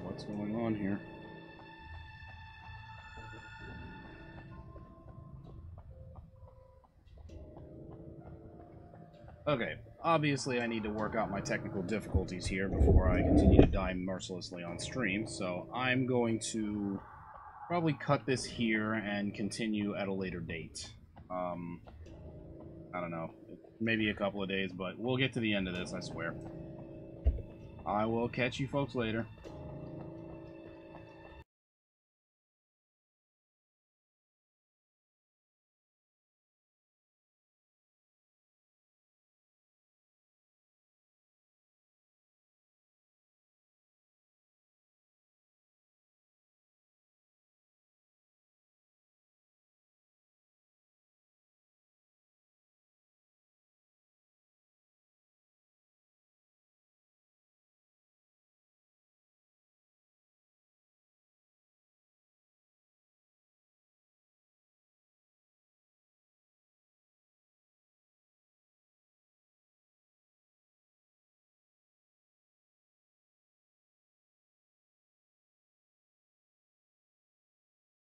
S1: What's going on here? Okay, obviously I need to work out my technical difficulties here before I continue to die mercilessly on stream, so I'm going to probably cut this here and continue at a later date. I don't know, maybe a couple of days, but we'll get to the end of this, I swear. I will catch you folks later.